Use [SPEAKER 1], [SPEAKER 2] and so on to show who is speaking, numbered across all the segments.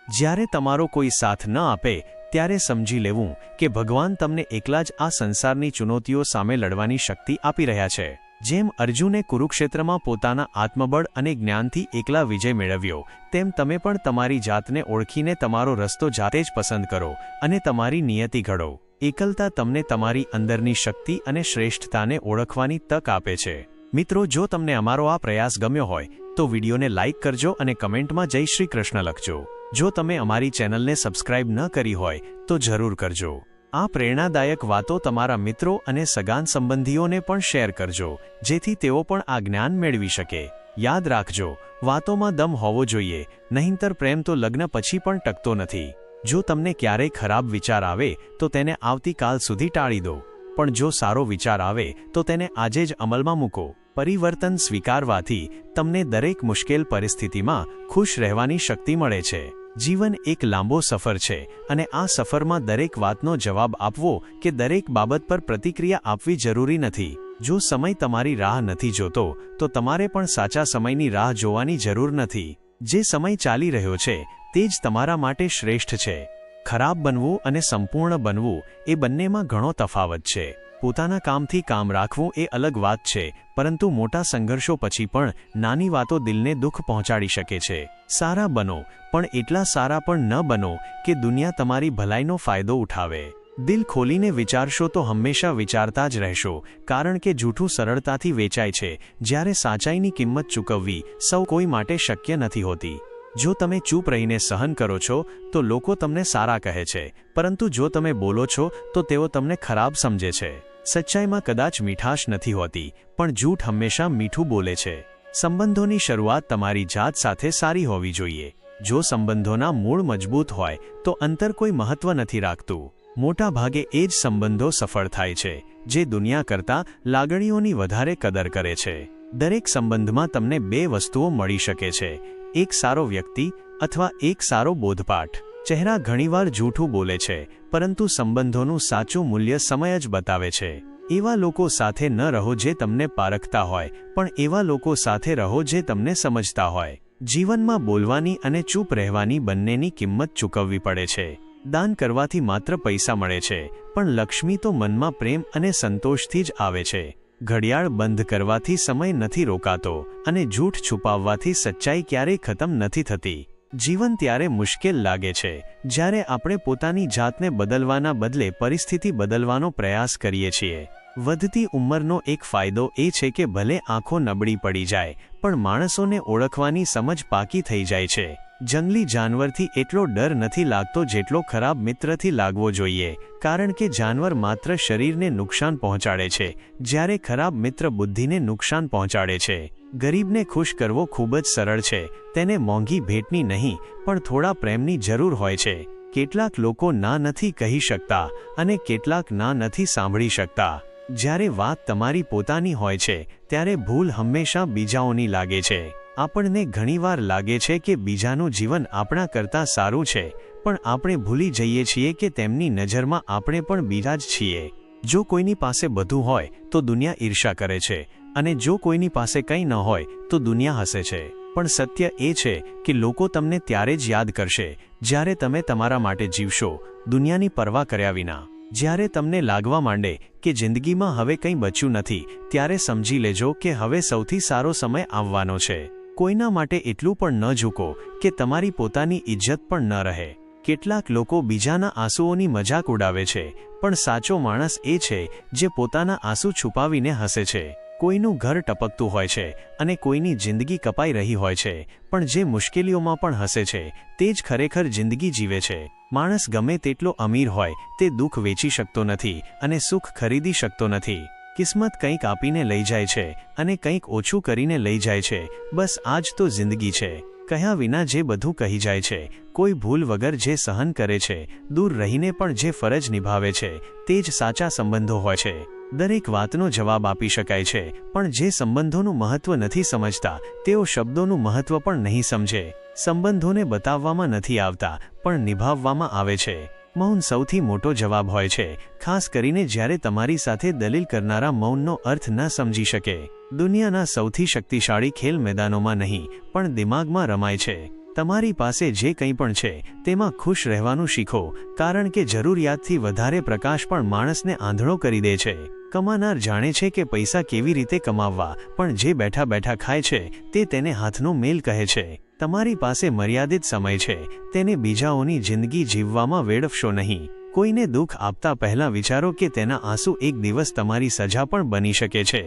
[SPEAKER 1] જ્યારે તમારો કોઈ સાથ ન આપે ત્યારે સમજી લેવું કે ભગવાન તમને એકલા જ આ સંસારની ચુનૌતીઓ સામે લડવાની શક્તિ આપી રહ્યા છે। જેમ અર્જુને કુરુક્ષેત્રમાં પોતાના આત્મબળ અને જ્ઞાનથી એકલા વિજય મેળવ્યો, તેમ તમે પણ તમારી જાતને ઓળખીને તમારો રસ્તો જાતે જ પસંદ કરો અને તમારી નિયતિ ઘડો। એકલતા તમને તમારી અંદરની શક્તિ અને શ્રેષ્ઠતાને ઓળખવાની તક આપે છે। મિત્રો, જો તમને અમારો આ પ્રયાસ ગમ્યો હોય તો વિડીયોને લાઇક કરજો અને કમેન્ટમાં જય શ્રી કૃષ્ણ લખજો। જો તમે અમારી ચેનલને સબસ્ક્રાઇબ ન કરી હોય તો જરૂર કરજો। આ પ્રેરણાદાયક વાતો તમારા મિત્રો અને સગાન સંબંધીઓને પણ શેર કરજો, જેથી તેઓ પણ આ જ્ઞાન મેળવી શકે। યાદ રાખજો, વાતોમાં દમ હોવો જોઈએ, નહીંતર પ્રેમ તો લગ્ન પછી પણ ટકતો નથી। જો તમને ક્યારેય ખરાબ વિચાર આવે તો તેને આવતીકાલ સુધી ટાળી દો, પણ જો સારો વિચાર આવે તો તેને આજે જ અમલમાં મૂકો। પરિવર્તન સ્વીકારવાથી તમને દરેક મુશ્કેલ પરિસ્થિતિમાં ખુશ રહેવાની શક્તિ મળે છે। જીવન એક લાંબો સફર છે અને આ સફરમાં દરેક વાતનો જવાબ આપવો કે દરેક બાબત પર પ્રતિક્રિયા આપવી જરૂરી નથી। જો સમય તમારી રાહ નથી જોતો તો તમારે પણ સાચા સમયની રાહ જોવાની જરૂર નથી। જે સમય ચાલી રહ્યો છે તે જ તમારા માટે શ્રેષ્ઠ છે। ખરાબ બનવું અને સંપૂર્ણ બનવું એ બંનેમાં ઘણો તફાવત છે। પોતાના કામથી કામ રાખવું એ અલગ વાત છે, પરંતુ મોટા સંઘર્ષો પછી પણ નાની વાતો દિલને દુઃખ પહોંચાડી શકે છે। સારા બનો, પણ એટલા સારા પણ ન બનો કે દુનિયા તમારી ભલાઈનો ફાયદો ઉઠાવે। દિલ ખોલીને વિચારશો તો હંમેશા વિચારતા જ રહેશો, કારણ કે જૂઠું સરળતાથી વેચાય છે, જ્યારે સાચાઈની કિંમત ચૂકવવી સૌ કોઈ માટે શક્ય નથી હોતી। જો તમે ચૂપ રહીને સહન કરો છો તો લોકો તમને સારા કહે છે, પરંતુ જો તમે બોલો છો તો તેઓ તમને ખરાબ સમજે છે। સચ્ચાઈમાં કદાચ મીઠાશ નથી હોતી, પણ જૂઠ હંમેશા મીઠું બોલે છે। સંબંધોની શરૂઆત તમારી જાત સાથે સારી હોવી જોઈએ। જો સંબંધોના મૂળ મજબૂત હોય તો અંતર કોઈ મહત્વ નથી રાખતું। મોટા ભાગે એ જ સંબંધો સફળ થાય છે જે દુનિયા કરતાં લાગણીઓની વધારે કદર કરે છે। દરેક સંબંધમાં તમને બે વસ્તુઓ મળી શકે છે, એક સારો વ્યક્તિ અથવા એક સારો બોધપાઠ। ચહેરા ઘણીવાર જૂઠું બોલે છે, પરંતુ સંબંધોનું સાચું મૂલ્ય સમય જ બતાવે છે। એવા લોકો સાથે ન રહો જે તમને પારખતા હોય, પણ એવા લોકો સાથે રહો જે તમને સમજતા હોય। જીવનમાં બોલવાની અને ચૂપ રહેવાની બંનેની કિંમત ચૂકવવી પડે છે। દાન કરવાથી માત્ર પૈસા મળે છે, પણ લક્ષ્મી તો મનમાં પ્રેમ અને સંતોષથી જ આવે છે। ઘડિયાળ બંધ કરવાથી સમય નથી રોકાતો, અને જૂઠ છુપાવવાથી સચ્ચાઈ ક્યારેય ખતમ નથી થતી। જીવન ત્યારે મુશ્કેલ લાગે છે જ્યારે આપણે પોતાની જાતને બદલવાના બદલે પરિસ્થિતિ બદલવાનો પ્રયાસ કરીએ છીએ। વધતી ઉંમરનો એક ફાયદો એ છે કે ભલે આંખો નબળી પડી જાય, પણ માણસોને ઓળખવાની સમજ પાકી થઈ જાય છે। જંગલી જાનવરથી એટલો ડર નથી લાગતો જેટલો ખરાબ મિત્રથી લાગવો જોઈએ, કારણ કે જાનવર માત્ર શરીરને નુકસાન પહોંચાડે છે, જ્યારે ખરાબ મિત્ર બુદ્ધિને નુકસાન પહોંચાડે છે। ગરીબને ખુશ કરવો ખૂબ જ સરળ છે, તેને મોંઘી ભેટની નહીં પણ થોડા પ્રેમની જરૂર હોય છે। કેટલાક લોકો ના નથી કહી શકતા અને કેટલાક ના નથી સાંભળી શકતા। જ્યારે વાત તમારી પોતાની હોય છે ત્યારે ભૂલ હંમેશા બીજાઓની લાગે છે। આપણને ઘણીવાર લાગે છે કે બીજાનું જીવન આપણા કરતાં સારું છે, પણ આપણે ભૂલી જઈએ છીએ કે તેમની નજરમાં આપણે પણ બીજા જ છીએ। જો કોઈની પાસે બધું હોય તો દુનિયા ઈર્ષા કરે છે, અને જો કોઈની પાસે કંઈ ન હોય તો દુનિયા હસે છે। પણ સત્ય એ છે કે લોકો તમને ત્યારે જ યાદ કરશે જ્યારે તમે તમારા માટે જીવશો, દુનિયાની પરવા કર્યા વિના। જ્યારે તમને લાગવા માંડે કે જિંદગીમાં હવે કંઈ બચ્યું નથી, ત્યારે સમજી લેજો કે હવે સૌથી સારો સમય આવવાનો છે। કોઈના માટે એટલું પણ ન ઝૂકો કે તમારી પોતાની ઇજ્જત પણ ન રહે। કેટલાક લોકો બીજાના આંસુઓની મજાક ઉડાવે છે, પણ સાચો માણસ એ છે જે પોતાના આંસુ છુપાવીને હસે છે। કોઈનું ઘર ટપકતું હોય છે અને કોઈની જિંદગી કપાઈ રહી હોય છે, પણ જે મુશ્કેલીઓમાં પણ હસે છે તે જ ખરેખર જિંદગી જીવે છે। માણસ ગમે તેટલો અમીર હોય તે દુઃખ વેચી શકતો નથી અને સુખ ખરીદી શકતો નથી। કિસ્મત કંઈક આપીને લઈ જાય છે અને કંઈક ઓછું કરીને લઈ જાય છે, બસ આ જ તો જિંદગી છે। કહ્યા વિના જે બધું કહી જાય છે, કોઈ ભૂલ વગર જે સહન કરે છે, દૂર રહીને પણ જે ફરજ નિભાવે છે, તે જ સાચા સંબંધો હોય છે। દરેક વાતનો જવાબ આપી શકાય છે, પણ જે સંબંધોનું મહત્વ નથી સમજતા તેઓ શબ્દોનું મહત્વ પણ નહીં સમજે। સંબંધોને બતાવવામાં નથી આવતા, પણ નિભાવવામાં આવે છે। મૌન સૌથી મોટો જવાબ હોય છે, ખાસ કરીને જ્યારે તમારી સાથે દલીલ કરનારા મૌનનો અર્થ ન સમજી શકે। દુનિયાના સૌથી શક્તિશાળી ખેલ મેદાનોમાં નહીં પણ દિમાગમાં રમાય છે। તમારી પાસે જે કંઈ પણ છે તેમાં ખુશ રહેવાનું શીખો, કારણ કે જરૂરિયાતથી વધારે પ્રકાશ પણ માણસને આંધળો કરી દે છે. કમાનાર જાણે છે કે પૈસા કેવી રીતે કમાવવા, પણ જે બેઠા બેઠા ખાય છે તે તેને હાથનો મેલ કહે છે. તમારી પાસે મર્યાદિત સમય છે, તેને બીજાઓની જિંદગી જીવવામાં વેડફશો નહીં. કોઈને દુઃખ આપતા પહેલા વિચારો કે તેના આંસુ એક દિવસ તમારી સજા પણ બની શકે છે.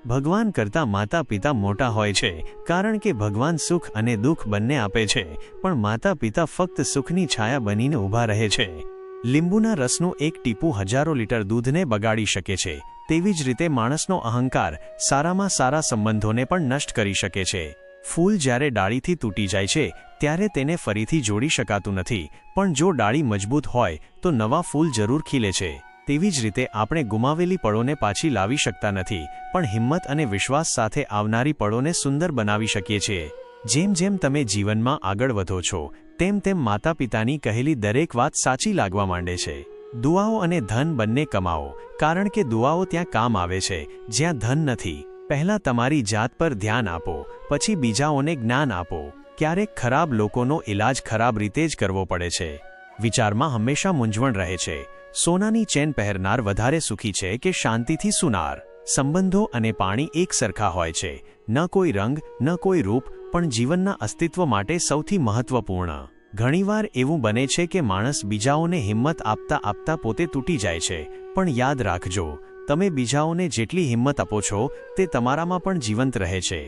[SPEAKER 1] ભગવાન કરતાં માતા પિતા મોટા હોય છે, કારણ કે ભગવાન સુખ અને દુઃખ બંને આપે છે, પણ માતા પિતા ફક્ત સુખની છાયા બનીને ઊભા રહે છે. લીંબુના રસનું એક ટીપું હજારો લીટર દૂધને બગાડી શકે છે, તેવી જ રીતે માણસનો અહંકાર સારામાં સારા સંબંધોને પણ નષ્ટ કરી શકે છે. ફૂલ જ્યારે ડાળીથી તૂટી જાય છે ત્યારે તેને ફરીથી જોડી શકાતું નથી, પણ જો ડાળી મજબૂત હોય તો નવા ફૂલ જરૂર ખીલે છે. તેવી જ રીતે આપણે ગુમાવેલી પળોને પાછી લાવી શકતા નથી, પણ હિંમત અને વિશ્વાસ સાથે આવનારી પળોને સુંદર બનાવી શકીએ છીએ. જેમ જેમ તમે જીવનમાં આગળ વધો છો તેમ તેમ માતા પિતાની કહેલી દરેક વાત સાચી લાગવા માંડે છે. દુઆઓ અને ધન બંને કમાઓ, કારણ કે દુઆઓ ત્યાં કામ આવે છે જ્યાં ધન નથી. પહેલા તમારી જાત પર ધ્યાન આપો, પછી બીજાઓને જ્ઞાન આપો. ક્યારેક ખરાબ લોકોનો ઇલાજ ખરાબ રીતે જ કરવો પડે છે. વિચારમાં હંમેશા મૂંઝવણ રહે છે. સોનાની ચેન પહેરનાર વધારે સુખી છે કે શાંતિથી સૂનાર? સંબંધો અને પાણી એક સરખા હોય છે, ન કોઈ રંગ ન કોઈ રૂપ, પણ જીવનના અસ્તિત્વ માટે સૌથી મહત્વપૂર્ણ. ઘણીવાર એવું બને છે કે માણસ બીજાઓને હિંમત આપતા આપતા પોતે તૂટી જાય છે, પણ યાદ રાખજો, તમે બીજાઓને જેટલી હિંમત આપો છો તે તમારામાં પણ જીવંત રહે છે.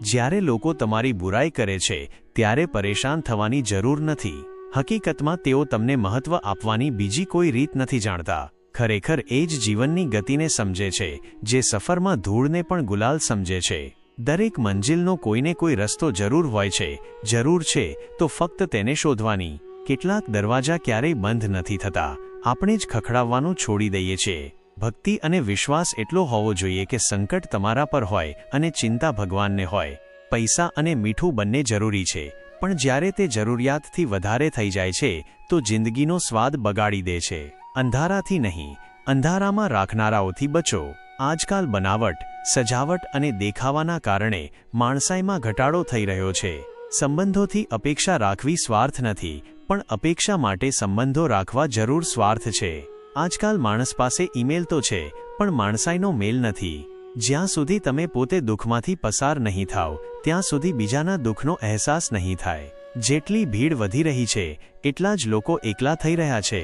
[SPEAKER 1] જ્યારે લોકો તમારી બુરાઈ કરે છે ત્યારે પરેશાન થવાની જરૂર નથી. હકીકતમાં તેઓ તમને મહત્વ આપવાની બીજી કોઈ રીત નથી જાણતા. ખરેખર એ જ જીવનની ગતિને સમજે છે, જે સફરમાં ધૂળને પણ ગુલાલ સમજે છે. દરેક મંજિલનો કોઈને કોઈ રસ્તો જરૂર હોય છે. જરૂર છે તો ફક્ત તેને શોધવાની. કેટલાક દરવાજા ક્યારેય બંધ નથી થતા, આપણે જ ખખડાવવાનું છોડી દઈએ છીએ. ભક્તિ અને વિશ્વાસ એટલો હોવો જોઈએ કે સંકટ તમારા પર હોય અને ચિંતા ભગવાનને હોય. પૈસા અને મીઠું બંને જરૂરી છે, પણ જ્યારે તે જરૂરિયાતથી વધારે થઈ જાય છે તો જિંદગીનો સ્વાદ બગાડી દે છે. અંધારાથી નહીં, અંધારામાં રાખનારાઓથી બચો. આજકાલ બનાવટ, સજાવટ અને દેખાવાના કારણે માણસાઈમાં ઘટાડો થઈ રહ્યો છે. સંબંધોથી અપેક્ષા રાખવી સ્વાર્થ નથી, પણ અપેક્ષા માટે સંબંધો રાખવા જરૂર સ્વાર્થ છે. આજકાલ માણસ પાસે ઈમેલ તો છે, પણ માણસાઈનો મેલ નથી. જ્યાં સુધી તમે પોતે દુઃખમાંથી પસાર નહીં થાવ ત્યાં સુધી બીજાના દુઃખનો અહેસાસ નહીં થાય. જેટલી ભીડ વધી રહી છે એટલા જ લોકો એકલા થઈ રહ્યા છે.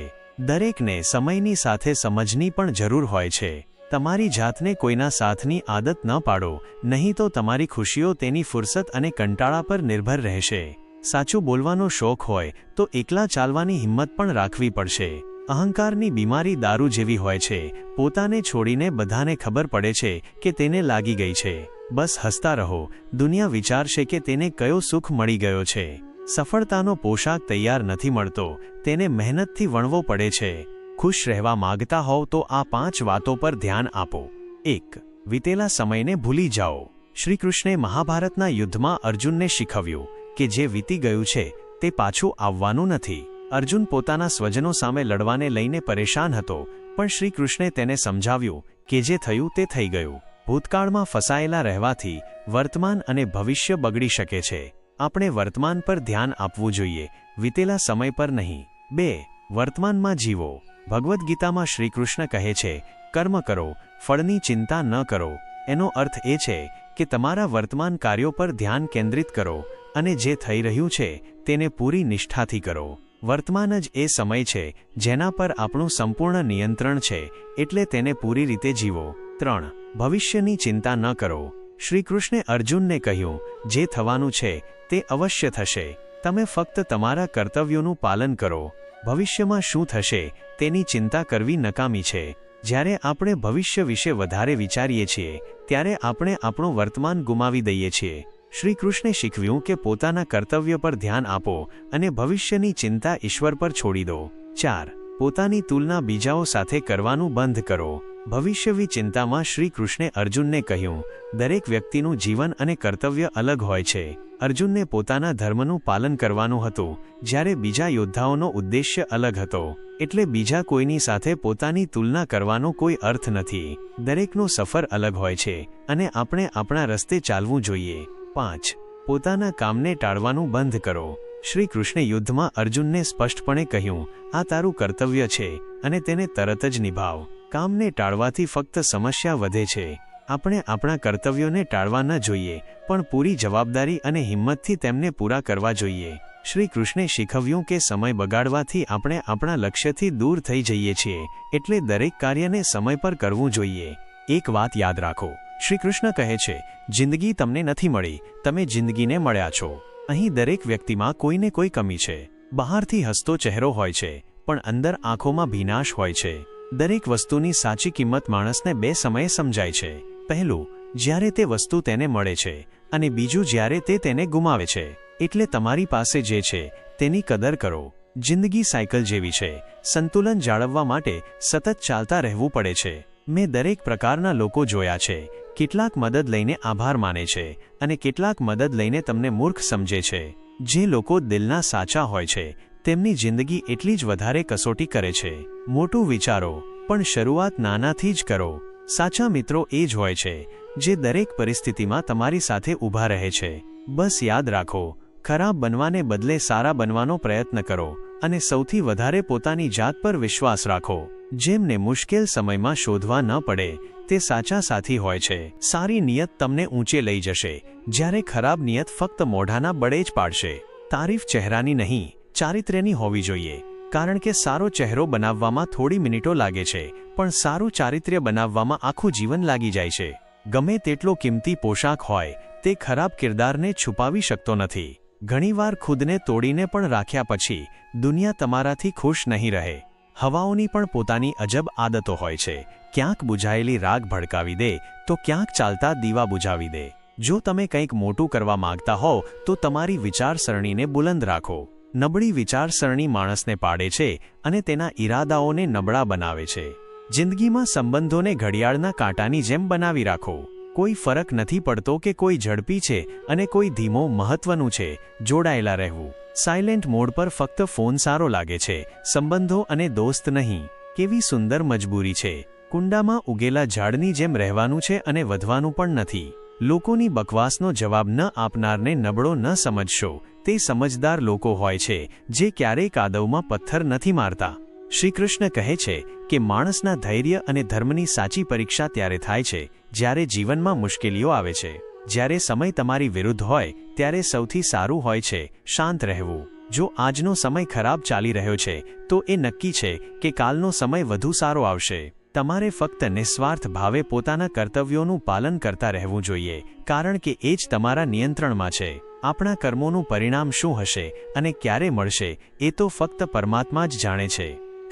[SPEAKER 1] દરેકને સમયની સાથે સમજની પણ જરૂર હોય છે. તમારી જાતને કોઈના સાથની આદત ન પાડો, નહીં તો તમારી ખુશીઓ તેની ફુરસત અને કંટાળા પર નિર્ભર રહેશે. સાચું બોલવાનો શોખ હોય તો એકલા ચાલવાની હિંમત પણ રાખવી પડશે. અહંકારની બીમારી દારૂ જેવી હોય છે. પોતાને છોડીને બધાને ખબર પડે છે કે તેને લાગી ગઈ છે. બસ હસતા રહો, દુનિયા વિચારશે કે તેને કયો સુખ મળી ગયો છે. સફળતાનો પોશાક તૈયાર નથી મળતો, તેને મહેનતથી વણવો પડે છે. ખુશ રહેવા માંગતા હોવ તો આ 5 વાતો પર ધ્યાન આપો. 1. વીતેલા સમયને ભૂલી જાઓ. શ્રી કૃષ્ણે મહાભારતના યુદ્ધમાં અર્જુનને શીખવ્યું કે જે વીતી ગયું છે તે પાછું આવવાનું નથી. અર્જુન પોતાના સ્વજનો સામે લડવાને લઈને પરેશાન હતો, પણ શ્રી કૃષ્ણે તેને સમજાવ્યું કે જે થયું તે થઈ ગયું. ભૂતકાળમાં ફસાયેલા રહેવાથી વર્તમાન અને ભવિષ્ય બગડી શકે છે. આપણે વર્તમાન પર ધ્યાન આપવું જોઈએ, વીતેલા સમય પર નહીં. 2. વર્તમાનમાં જીવો. ભગવદ્ ગીતામાં શ્રી કૃષ્ણ કહે છે, કર્મ કરો, ફળની ચિંતા ન કરો. એનો અર્થ એ છે કે તમારા વર્તમાન કાર્યો પર ધ્યાન કેન્દ્રિત કરો અને જે થઈ રહ્યું છે તેને પૂરી નિષ્ઠાથી કરો. વર્તમાન જ એ સમય છે જેના પર આપણું સંપૂર્ણ નિયંત્રણ છે, એટલે તેને પૂરી રીતે જીવો. 3. ભવિષ્યની ચિંતા ન કરો. શ્રી કૃષ્ણે અર્જુનને કહ્યું, જે થવાનું છે તે અવશ્ય થશે. તમે ફક્ત તમારા કર્તવ્યોનું પાલન કરો. ભવિષ્યમાં શું થશે તેની ચિંતા કરવી નકામી છે. જ્યારે આપણે ભવિષ્ય વિશે વધારે વિચારીએ છીએ ત્યારે આપણે આપણું વર્તમાન ગુમાવી દઈએ છીએ. શ્રી કૃષ્ણે શીખવ્યું કે પોતાના કર્તવ્ય પર ધ્યાન આપો અને ભવિષ્યની ચિંતા ઈશ્વર પર છોડી દો. 4. પોતાની તુલના બીજાઓ સાથે કરવાનું બંધ કરો. ભવિષ્યની ચિંતામાં શ્રી કૃષ્ણે અર્જુનને કહ્યું, દરેક વ્યક્તિનું જીવન અને કર્તવ્ય અલગ હોય છે. અર્જુનને પોતાના ધર્મનું પાલન કરવાનું હતું, જ્યારે બીજા યોદ્ધાઓનો ઉદ્દેશ્ય અલગ હતો. એટલે બીજા કોઈની સાથે પોતાની તુલના કરવાનો કોઈ અર્થ નથી. દરેકનો સફર અલગ હોય છે અને આપણે આપણા રસ્તે ચાલવું જોઈએ. 5. પોતાના કામને ટાળવાનું બંધ કરો. શ્રી કૃષ્ણે યુદ્ધમાં અર્જુનને સ્પષ્ટપણે કહ્યું, આ તારું કર્તવ્ય છે અને તેને તરત જ નિભાવ. કામને ટાળવાથી ફક્ત સમસ્યા વધે છે. આપણે આપણા કર્તવ્યોને ટાળવા ન જોઈએ, પણ પૂરી જવાબદારી અને હિંમતથી તેમને પૂરા કરવા જોઈએ. શ્રી કૃષ્ણે શીખવ્યું કે સમય બગાડવાથી આપણે આપણા લક્ષ્યથી દૂર થઈ જઈએ છીએ, એટલે દરેક કાર્યને સમય પર કરવું જોઈએ. એક વાત યાદ રાખો, શ્રી કૃષ્ણ કહે છે, જિંદગી તમને નથી મળી, તમે જિંદગીને મળ્યા છો. અહીં દરેક વ્યક્તિમાં કોઈને કોઈ કમી છે. બહારથી હસતો ચહેરો હોય છે, પણ અંદર આંખોમાં ભીનાશ હોય છે. દરેક વસ્તુની સાચી કિંમત માણસને બે સમયે સમજાય છે. પહેલું, જ્યારે તે વસ્તુ તેને મળે છે, અને બીજું જ્યારે તે તેને ગુમાવે છે. એટલે તમારી પાસે જે છે તેની કદર કરો. જિંદગી સાયકલ જેવી છે, સંતુલન જાળવવા માટે સતત ચાલતા રહેવું પડે છે. મેં દરેક પ્રકારના લોકો જોયા છે. કેટલાક મદદ લઈને આભાર માને છે અને કેટલાક મદદ લઈને તમને મૂર્ખ સમજે છે. જે લોકો દિલના સાચા હોય છે તેમની જિંદગી એટલી જ વધારે કસોટી કરે છે. મોટું વિચારો, પણ શરૂઆત નાનાથી જ કરો. સાચા મિત્રો એ જ હોય છે જે દરેક પરિસ્થિતિમાં તમારી સાથે ઊભા રહે છે. બસ યાદ રાખો, ખરાબ બનવાને બદલે સારા બનવાનો પ્રયત્ન કરો અને સૌથી વધારે પોતાની જાત પર વિશ્વાસ રાખો. જેમને મુશ્કેલ સમયમાં શોધવા ન પડે તે સાચા સાથી હોય છે. સારી નિયત તમને ઊંચે લઈ જશે, જ્યારે ખરાબ નિયત ફક્ત મોઢાના બળે જ પાડશે. તારીફ ચહેરાની નહીં, ચારિત્ર્યની હોવી જોઈએ. કારણ કે સારો ચહેરો બનાવવામાં થોડી મિનિટો લાગે છે, પણ સારું ચારિત્ર્ય બનાવવામાં આખું જીવન લાગી જાય છે. ગમે તેટલો કિંમતી પોશાક હોય, તે ખરાબ કિરદારને છુપાવી શકતો નથી. ઘણીવાર ખુદને તોડીને પણ રાખ્યા પછી દુનિયા તમારાથી ખુશ નહીં રહે. હવાઓની પણ પોતાની અજબ આદતો હોય છે. ક્યાંક બુઝાયેલી રાગ ભડકાવી દે તો ક્યાંક ચાલતા દીવા બુઝાવી દે. જો તમે કંઈક મોટું કરવા માંગતા હોવ તો તમારી વિચારસરણીને બુલંદ રાખો. નબળી વિચારસરણી માણસને પાડે છે અને તેના ઈરાદાઓને નબળા બનાવે છે. જિંદગીમાં સંબંધોને ઘડિયાળના કાંટાની જેમ બનાવી રાખો. કોઈ ફરક નથી પડતો કે કોઈ ઝડપી છે અને કોઈ ધીમો. મહત્વનું છે જોડાયેલા રહેવું. સાયલેન્ટ મોડ પર ફક્ત ફોન સારો લાગે છે, સંબંધો અને દોસ્ત નહીં. કેવી સુંદર મજબૂરી છે. કુંડામાં ઉગેલા ઝાડની જેમ રહેવાનું છે અને વધવાનું પણ નથી. લોકોની બકવાસનો જવાબ ન આપનારને નબળો ન સમજશો. તે સમજદાર લોકો હોય છે જે ક્યારેય કાદવમાં પથ્થર નથી મારતા. શ્રી કૃષ્ણ કહે છે કે માણસના ધૈર્ય અને ધર્મની સાચી પરીક્ષા ત્યારે થાય છે જ્યારે જીવનમાં મુશ્કેલીઓ આવે છે. જ્યારે સમય તમારી વિરુદ્ધ હોય ત્યારે સૌથી સારું હોય છે શાંત રહેવું. જો આજનો સમય ખરાબ ચાલી રહ્યો છે તો એ નક્કી છે કે કાલનો સમય વધુ સારો આવશે. તમારે ફક્ત નિસ્વાર્થ ભાવે પોતાના કર્તવ્યોનું પાલન કરતા રહેવું જોઈએ, કારણ કે એ જ તમારા નિયંત્રણમાં છે. આપણા કર્મોનું પરિણામ શું હશે અને ક્યારે મળશે એ તો ફક્ત પરમાત્મા જ જાણે છે.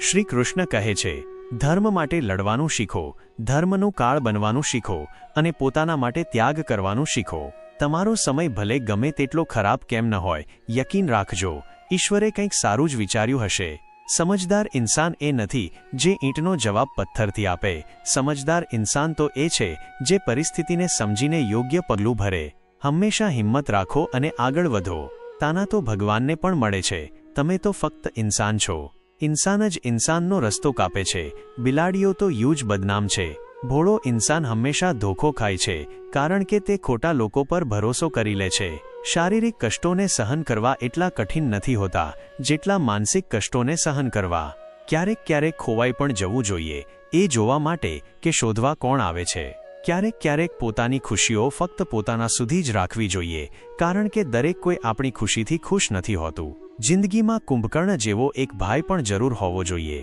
[SPEAKER 1] શ્રી કૃષ્ણ કહે છે, ધર્મ માટે લડવાનું શીખો, ધર્મનું કાળ બનવાનું શીખો અને પોતાના માટે ત્યાગ કરવાનું શીખો. તમારો સમય ભલે ગમે તેટલો ખરાબ કેમ ન હોય, યકીન રાખજો, ઈશ્વરે કંઈક સારું જ વિચાર્યું હશે. સમજદાર ઇન્સાન એ નથી જે ઈંટનો જવાબ પથ્થરથી આપે. સમજદાર ઇન્સાન તો એ છે જે પરિસ્થિતિને સમજીને યોગ્ય પગલું ભરે. હંમેશા હિંમત રાખો અને આગળ વધો. તાના તો ભગવાનને પણ મળે છે, તમે તો ફક્ત ઇન્સાન છો. ઇન્સાન જ ઇન્સાનનો રસ્તો કાપે છે. બિલાડીઓ તો યુ જ બદનામ છે. ભોળો ઇન્સાન હંમેશા ધોખો ખાય છે, કારણ કે તે ખોટા લોકો પર ભરોસો કરી લે છે. શારીરિક કષ્ટોને સહન કરવા એટલા કઠિન નથી હોતા જેટલા માનસિક કષ્ટોને સહન કરવા. ક્યારેક ક્યારેક ખોવાઈ પણ જવું જોઈએ, એ જોવા માટે કે શોધવા કોણ આવે છે. ક્યારેક ક્યારેક પોતાની ખુશીઓ ફક્ત પોતાના સુધી જ રાખવી જોઈએ, કારણ કે દરેક કોઈ આપણી ખુશીથી ખુશ નથી હોતું. જિંદગીમાં કુંભકર્ણ જેવો એક ભાઈ પણ જરૂર હોવો જોઈએ,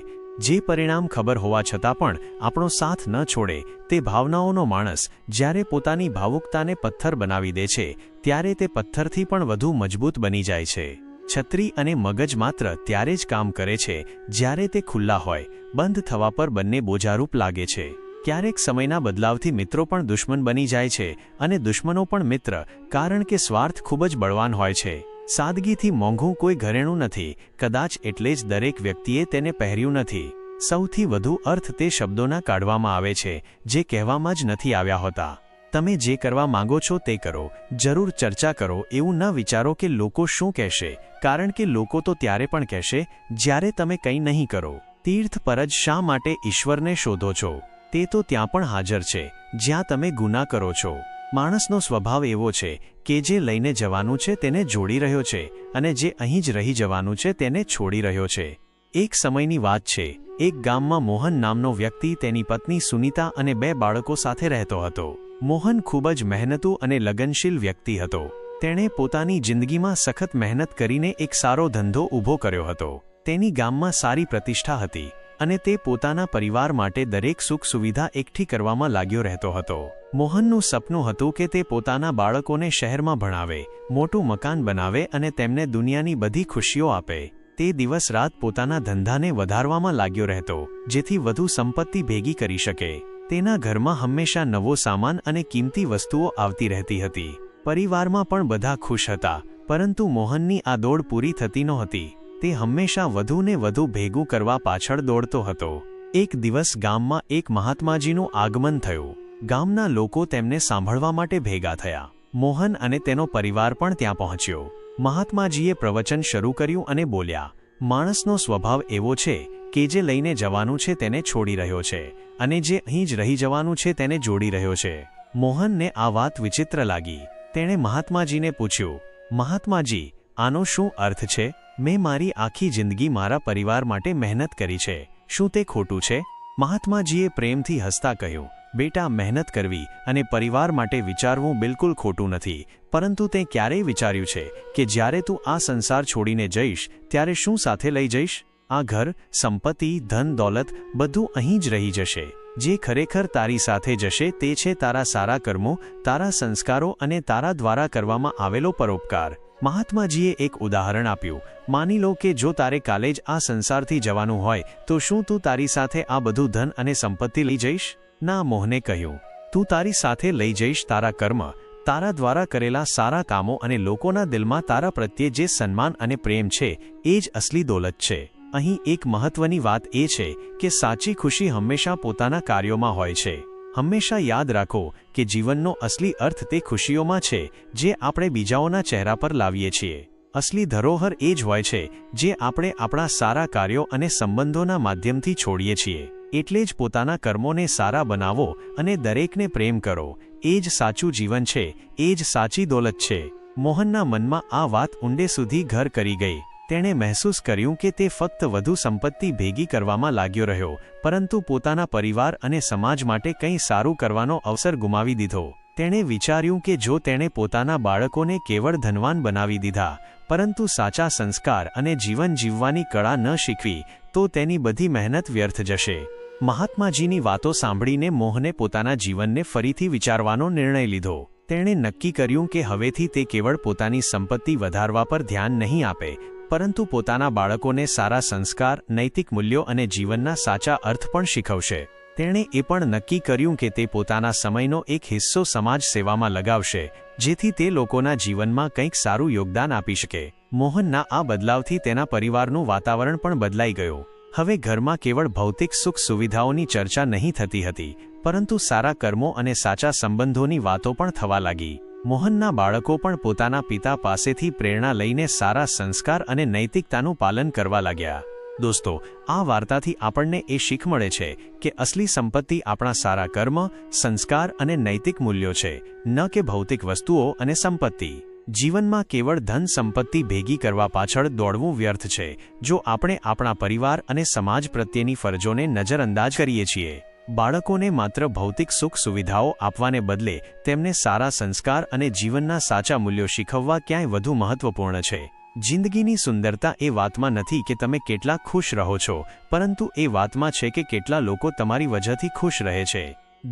[SPEAKER 1] જે પરિણામ ખબર હોવા છતાં પણ આપણો સાથ ન છોડે. તે ભાવનાઓનો માણસ જ્યારે પોતાની ભાવુકતાને પથ્થર બનાવી દે છે ત્યારે તે પથ્થરથી પણ વધુ મજબૂત બની જાય છે. છત્રી અને મગજ માત્ર ત્યારે જ કામ કરે છે જ્યારે તે ખુલ્લા હોય. બંધ થવા પર બંને બોજારૂપ લાગે છે. ક્યારેક સમયના બદલાવથી મિત્રો પણ દુશ્મન બની જાય છે અને દુશ્મનો પણ મિત્ર, કારણ કે સ્વાર્થ ખૂબ જ બળવાન હોય છે. સાદગીથી મોંઘું કોઈ ઘરેણું નથી, કદાચ એટલે જ દરેક વ્યક્તિએ તેને પહેર્યું નથી. સૌથી વધુ અર્થ તે શબ્દોના કાઢવામાં આવે છે જે કહેવામાં જ નથી આવ્યા હોતા. તમે જે કરવા માંગો છો તે કરો, જરૂર ચર્ચા કરો. એવું ન વિચારો કે લોકો શું કહેશે, કારણ કે લોકો તો ત્યારે પણ કહેશે જ્યારે તમે કંઈ નહીં કરો. તીર્થ પર જ શા માટે ઈશ્વરને શોધો છો? તે તો ત્યાં પણ હાજર છે જ્યાં તમે ગુના કરો છો. માણસનો સ્વભાવ એવો છે કે જે લઈને જવાનું છે તેને જોડી રહ્યો છે અને જે અહીં જ રહી જવાનું છે તેને છોડી રહ્યો છે। એક સમયની વાત છે, એક ગામમાં મોહન નામનો વ્યક્તિ તેની પત્ની સુનીતા અને 2 બાળકો સાથે રહેતો હતો। મોહન ખૂબ જ મહેનતુ અને લગનશીલ વ્યક્તિ હતો। તેણે પોતાની જિંદગીમાં સખત મહેનત કરીને એક સારો ધંધો ઊભો કર્યો હતો। તેની ગામમાં સારી પ્રતિષ્ઠા હતી અને તે પોતાના પરિવાર માટે દરેક સુખ સુવિધા એકઠી કરવામાં લાગ્યો રહેતો હતો। મોહનનું સપનું હતું કે તે પોતાના બાળકોને શહેરમાં ભણાવે, મોટું મકાન બનાવે અને તેમને દુનિયાની બધી ખુશીઓ આપે। તે દિવસ રાત પોતાના ધંધાને વધારવામાં લાગ્યો રહેતો, જેથી વધુ સંપત્તિ ભેગી કરી શકે। તેના ઘરમાં હંમેશા નવો સામાન અને કિંમતી વસ્તુઓ આવતી રહેતી હતી। પરિવારમાં પણ બધા ખુશ હતા, પરંતુ મોહનની આ દોડ પૂરી થતી નહોતી। તે હંમેશા વધુ ને વધુ ભેગું કરવા પાછળ દોડતો હતો। એક દિવસ ગામમાં એક મહાત્માજીનું આગમન થયું। ગામના લોકો તેમને સાંભળવા માટે ભેગા થયા। મોહન અને તેનો પરિવાર પણ ત્યાં પહોંચ્યો। મહાત્માજીએ પ્રવચન શરૂ કર્યું અને બોલ્યા, માણસનો સ્વભાવ એવો છે કે જે લઈને જવાનું છે તેને છોડી રહ્યો છે અને જે અહીં જ રહી જવાનું છે તેને જોડી રહ્યો છે। મોહનને આ વાત વિચિત્ર લાગી। તેણે મહાત્માજીને પૂછ્યું, મહાત્માજી, આનો શું અર્થ છે? મેં મારી આખી જિંદગી મારા પરિવાર માટે મહેનત કરી છે, શું તે ખોટું છે? મહાત્માજીએ પ્રેમથી હસતા કહ્યું, બેટા, મહેનત કરવી અને પરિવાર માટે વિચારવું બિલકુલ ખોટું નથી, પરંતુ તે ક્યારેય વિચાર્યું છે કે જ્યારે તું આ સંસાર છોડીને જઈશ ત્યારે શું સાથે લઈ જઈશ? આ ઘર, સંપત્તિ, ધન દોલત બધું અહીં જ રહી જશે। જે ખરેખર તારી સાથે જશે તે છે તારા સારા કર્મો, તારા સંસ્કારો અને તારા દ્વારા કરવામાં આવેલો પરોપકાર। મહાત્માજીએ એક ઉદાહરણ આપ્યું। માની લો કે જો તારે કાલે જ આ સંસારથી જવાનું હોય તો શું તું તારી સાથે આ બધું ધન અને સંપત્તિ લઈ જઈશ? ના, મોહને કહ્યું, તું તારી સાથે લઈ જઈશ તારા કર્મ, તારા દ્વારા કરેલા સારા કામો અને લોકોના દિલમાં તારા પ્રત્યે જે સન્માન અને પ્રેમ છે એ જ અસલી દોલત છે। અહીં એક મહત્વની વાત એ છે કે સાચી ખુશી હંમેશા પોતાના કાર્યોમાં હોય છે। હંમેશા યાદ રાખો કે જીવનનો અસલી અર્થ તે ખુશીઓમાં છે જે આપણે બીજાઓના ચહેરા પર લાવીએ છીએ। અસલી ધરોહર એ જ હોય છે જે આપણે આપણા સારા કાર્યો અને સંબંધોના માધ્યમથી છોડીએ છીએ। એટલે જ પોતાના કર્મોને સારા બનાવો અને દરેકને પ્રેમ કરો। એ જ સાચું જીવન છે, એ જ સાચી દોલત છે। મોહનના મનમાં આ વાત ઊંડે સુધી ઘર કરી ગઈ। તેણે મહેસૂસ કર્યું કે તે ફક્ત વધુ સંપત્તિ ભેગી કરવામાં લાગ્યો રહ્યો, પરંતુ પોતાના પરિવાર અને સમાજ માટે કંઈ સારું કરવાનો અવસર ગુમાવી દીધો। તેણે વિચાર્યું કે જો તેણે પોતાના બાળકોને કેવળ ધનવાન બનાવી દીધા, પરંતુ સાચા સંસ્કાર અને જીવન જીવવાની કળા ન શીખવી, તો તેની બધી મહેનત વ્યર્થ જશે। મહાત્માજીની વાતો સાંભળીને મોહને પોતાના જીવનને ફરીથી વિચારવાનો નિર્ણય લીધો। તેણે નક્કી કર્યું કે હવેથી તે કેવળ પોતાની સંપત્તિ વધારવા પર ધ્યાન નહીં આપે, પરંતુ પોતાના બાળકોને સારા સંસ્કાર, નૈતિક મૂલ્યો અને જીવનના સાચા અર્થ પણ શીખવશે। તેણે એ પણ નક્કી કર્યું કે તે પોતાના સમયનો એક હિસ્સો સમાજ સેવામાં લગાવશે, જેથી તે લોકોના જીવનમાં કંઈક સારું યોગદાન આપી શકે। મોહનના આ બદલાવથી તેના પરિવારનું વાતાવરણ પણ બદલાઈ ગયું। હવે ઘરમાં કેવળ ભૌતિક સુખ સુવિધાઓની ચર્ચા નહીં થતી હતી, પરંતુ સારા કર્મો અને સાચા સંબંધોની વાતો પણ થવા લાગી। મોહનના બાળકો પણ પોતાના પિતા પાસેથી પ્રેરણા લઈને સારા સંસ્કાર અને નૈતિકતાનું પાલન કરવા લાગ્યા। દોસ્તો, આ વાર્તાથી આપણને એ શીખ મળે છે કે અસલી સંપત્તિ આપણા સારા કર્મ, સંસ્કાર અને નૈતિક મૂલ્યો છે, ન કે ભૌતિક વસ્તુઓ અને સંપત્તિ। જીવનમાં કેવળ ધન સંપત્તિ ભેગી કરવા પાછળ દોડવું વ્યર્થ છે જો આપણે આપણા પરિવાર અને સમાજ પ્રત્યેની ફરજોને નજરઅંદાજ કરીએ છીએ। બાળકોને માત્ર ભૌતિક સુખ સુવિધાઓ આપવાને બદલે તેમને સારા સંસ્કાર અને જીવનના સાચા મૂલ્યો શીખવવા ક્યાંય વધુ મહત્વપૂર્ણ છે। જિંદગીની સુંદરતા એ વાતમાં નથી કે તમે કેટલા ખુશ રહો છો, પરંતુ એ વાતમાં છે કે કેટલા લોકો તમારી વજહથી ખુશ રહે છે।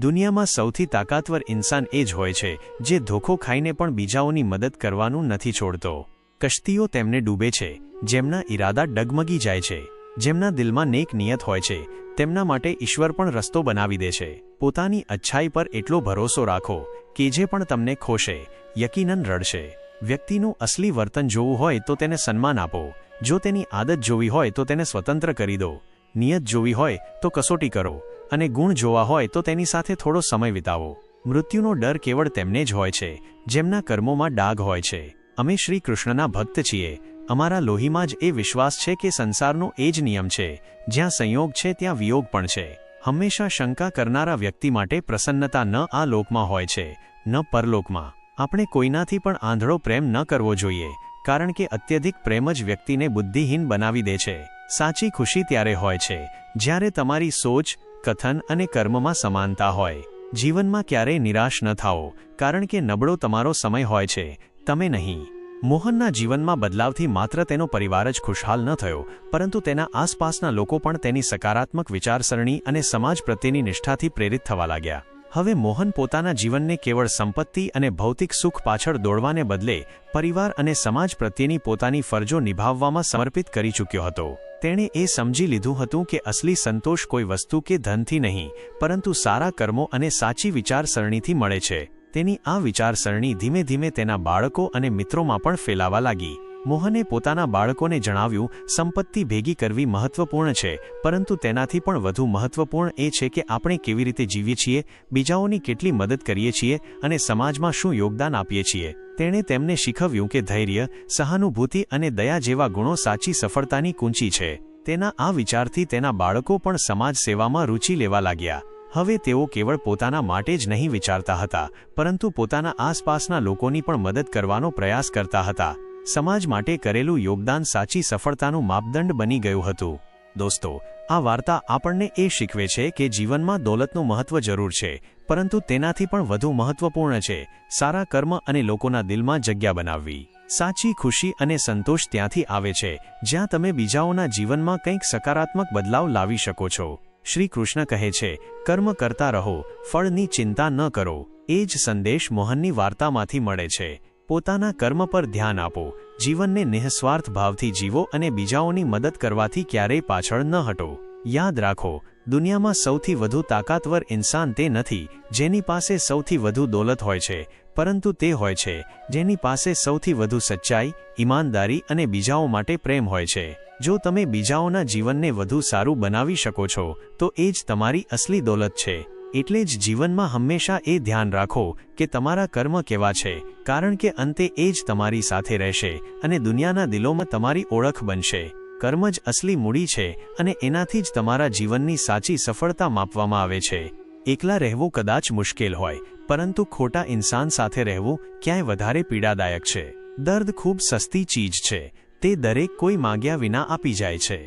[SPEAKER 1] દુનિયામાં સૌથી તાકાતવર ઇન્સાન એ જ હોય છે જે ધોખો ખાઈને પણ બીજાઓની મદદ કરવાનું નથી છોડતો। કશ્તીઓ તેમને ડૂબે છે જેમના ઈરાદા ડગમગી જાય છે, જેમના દિલમાં નેક નિયત હોય છે, તેમના માટે ઈશ્વર પણ રસ્તો બનાવી દે છે। પોતાની અચ્છાઈ પર એટલો ભરોસો રાખો કે જે પણ તમને ખોશે, યકીનન રડશે। વ્યક્તિનું અસલી વર્તન જોવું હોય તો તેને સન્માન આપો। જો તેની આદત જોવી હોય તો તેને સ્વતંત્ર કરી દો। નિયત જોવી હોય તો કસોટી કરો, અને ગુણ જોવા હોય તો તેની સાથે થોડો સમય વિતાવો। મૃત્યુનો ડર કેવળ તેમને જ હોય છે જેમના કર્મોમાં ડાઘ હોય છે। અમે શ્રી કૃષ્ણના ભક્ત છીએ। અમારા લોહીમાં જ એ વિશ્વાસ છે કે સંસારનો એ જ નિયમ છે, જ્યાં સંયોગ છે ત્યાં વિયોગ પણ છે। હંમેશા શંકા કરનારા વ્યક્તિ માટે પ્રસન્નતા ન આ લોકમાં હોય છે, ન પરલોકમાં। આપણે કોઈનાથી પણ આંધળો પ્રેમ ન કરવો જોઈએ, કારણ કે અત્યધિક પ્રેમ જ વ્યક્તિને બુદ્ધિહીન બનાવી દે છે. સાચી ખુશી ત્યારે હોય છે જ્યારે તમારી સોચ, કથન અને કર્મમાં સમાનતા હોય. જીવનમાં ક્યારેય નિરાશ ન થાઓ, કારણ કે નબળો તમારો સમય હોય છે, તમે નહીં. મોહનના જીવનમાં બદલાવથી માત્ર તેનો પરિવાર જ ખુશહાલ ન થયો, પરંતુ તેના આસપાસના લોકો પણ તેની સકારાત્મક વિચારસરણી અને સમાજ પ્રત્યેની નિષ્ઠાથી પ્રેરિત થવા લાગ્યા. હવે મોહન પોતાના જીવનને કેવળ સંપત્તિ અને ભૌતિક સુખ પાછળ દોડવાને બદલે પરિવાર અને સમાજ પ્રત્યેની પોતાની ફરજો નિભાવવામાં સમર્પિત કરી ચૂક્યો હતો. તેણે એ સમજી લીધું હતું કે અસલી સંતોષ કોઈ વસ્તુ કે ધનથી નહીં, પરંતુ સારા કર્મો અને સાચી વિચારસરણીથી મળે છે. તેની આ વિચારસરણી ધીમે ધીમે તેના બાળકો અને મિત્રોમાં પણ ફેલાવા લાગી. મોહને પોતાના બાળકોને જણાવ્યું, સંપત્તિ ભેગી કરવી મહત્વપૂર્ણ છે, પરંતુ તેનાથી પણ વધુ મહત્વપૂર્ણ એ છે કે આપણે કેવી રીતે જીવીએ છીએ, બીજાઓની કેટલી મદદ કરીએ છીએ અને સમાજમાં શું યોગદાન આપીએ છીએ. તેણે તેમને શીખવ્યું કે ધૈર્ય, સહાનુભૂતિ અને દયા જેવા ગુણો સાચી સફળતાની કુંજી છે. તેના આ વિચારથી તેના બાળકો પણ સમાજ સેવામાં રુચિ લેવા લાગ્યા. હવે તેઓ કેવળ પોતાના માટે જ નહીં વિચારતા હતા, પરંતુ પોતાના આસપાસના લોકોની પણ મદદ કરવાનો પ્રયાસ કરતા હતા. સમાજ માટે કરેલું યોગદાન સાચી સફળતાનું માપદંડ બની ગયું હતું. દોસ્તો, આ વાર્તા આપણને એ શીખવે છે કે જીવનમાં દોલતનું મહત્વ જરૂર છે, પરંતુ તેનાથી પણ વધુ મહત્વપૂર્ણ છે સારા કર્મ અને લોકોના દિલમાં જગ્યા બનાવવી. સાચી ખુશી અને સંતોષ ત્યાંથી આવે છે જ્યાં તમે બીજાઓના જીવનમાં કંઈક સકારાત્મક બદલાવ લાવી શકો છો. શ્રી કૃષ્ણ કહે છે, કર્મ કરતા રહો, ફળની ચિંતા ન કરો. એ જ સંદેશ મોહનની વાર્તામાંથી મળે છે. પોતાના કર્મ પર ધ્યાન આપો, જીવનને નિઃસ્વાર્થ ભાવથી જીવો અને બીજાઓની મદદ કરવાથી ક્યારેય પાછળ ન હટો. યાદ રાખો, દુનિયામાં સૌથી વધુ તાકાતવર ઇન્સાન તે નથી જેની પાસે સૌથી વધુ દોલત હોય છે, પરંતુ તે હોય છે જેની પાસે સૌથી વધુ સચ્ચાઈ, ઈમાનદારી અને બીજાઓ માટે પ્રેમ હોય છે. જો તમે બીજાઓના જીવનને વધુ સારું બનાવી શકો છો, તો એ જ તમારી અસલી દોલત છે. એટલે જ જીવનમાં હંમેશા એ ધ્યાન રાખો કે તમારા કર્મ કેવા છે, કારણ કે અંતે એ જ તમારી સાથે રહેશે અને દુનિયાના દિલોમાં તમારી ઓળખ બનશે. કર્મ જ અસલી મૂડી છે અને એનાથી જ તમારા જીવનની સાચી સફળતા માપવામાં આવે છે. એકલા રહેવું કદાચ મુશ્કેલ હોય, પરંતુ ખોટા ઇન્સાન સાથે રહેવું ક્યાંય વધારે પીડાદાયક છે. દર્દ ખૂબ સસ્તી ચીજ છે, તે દરેક કોઈ માંગ્યા વિના આપી જાય છે.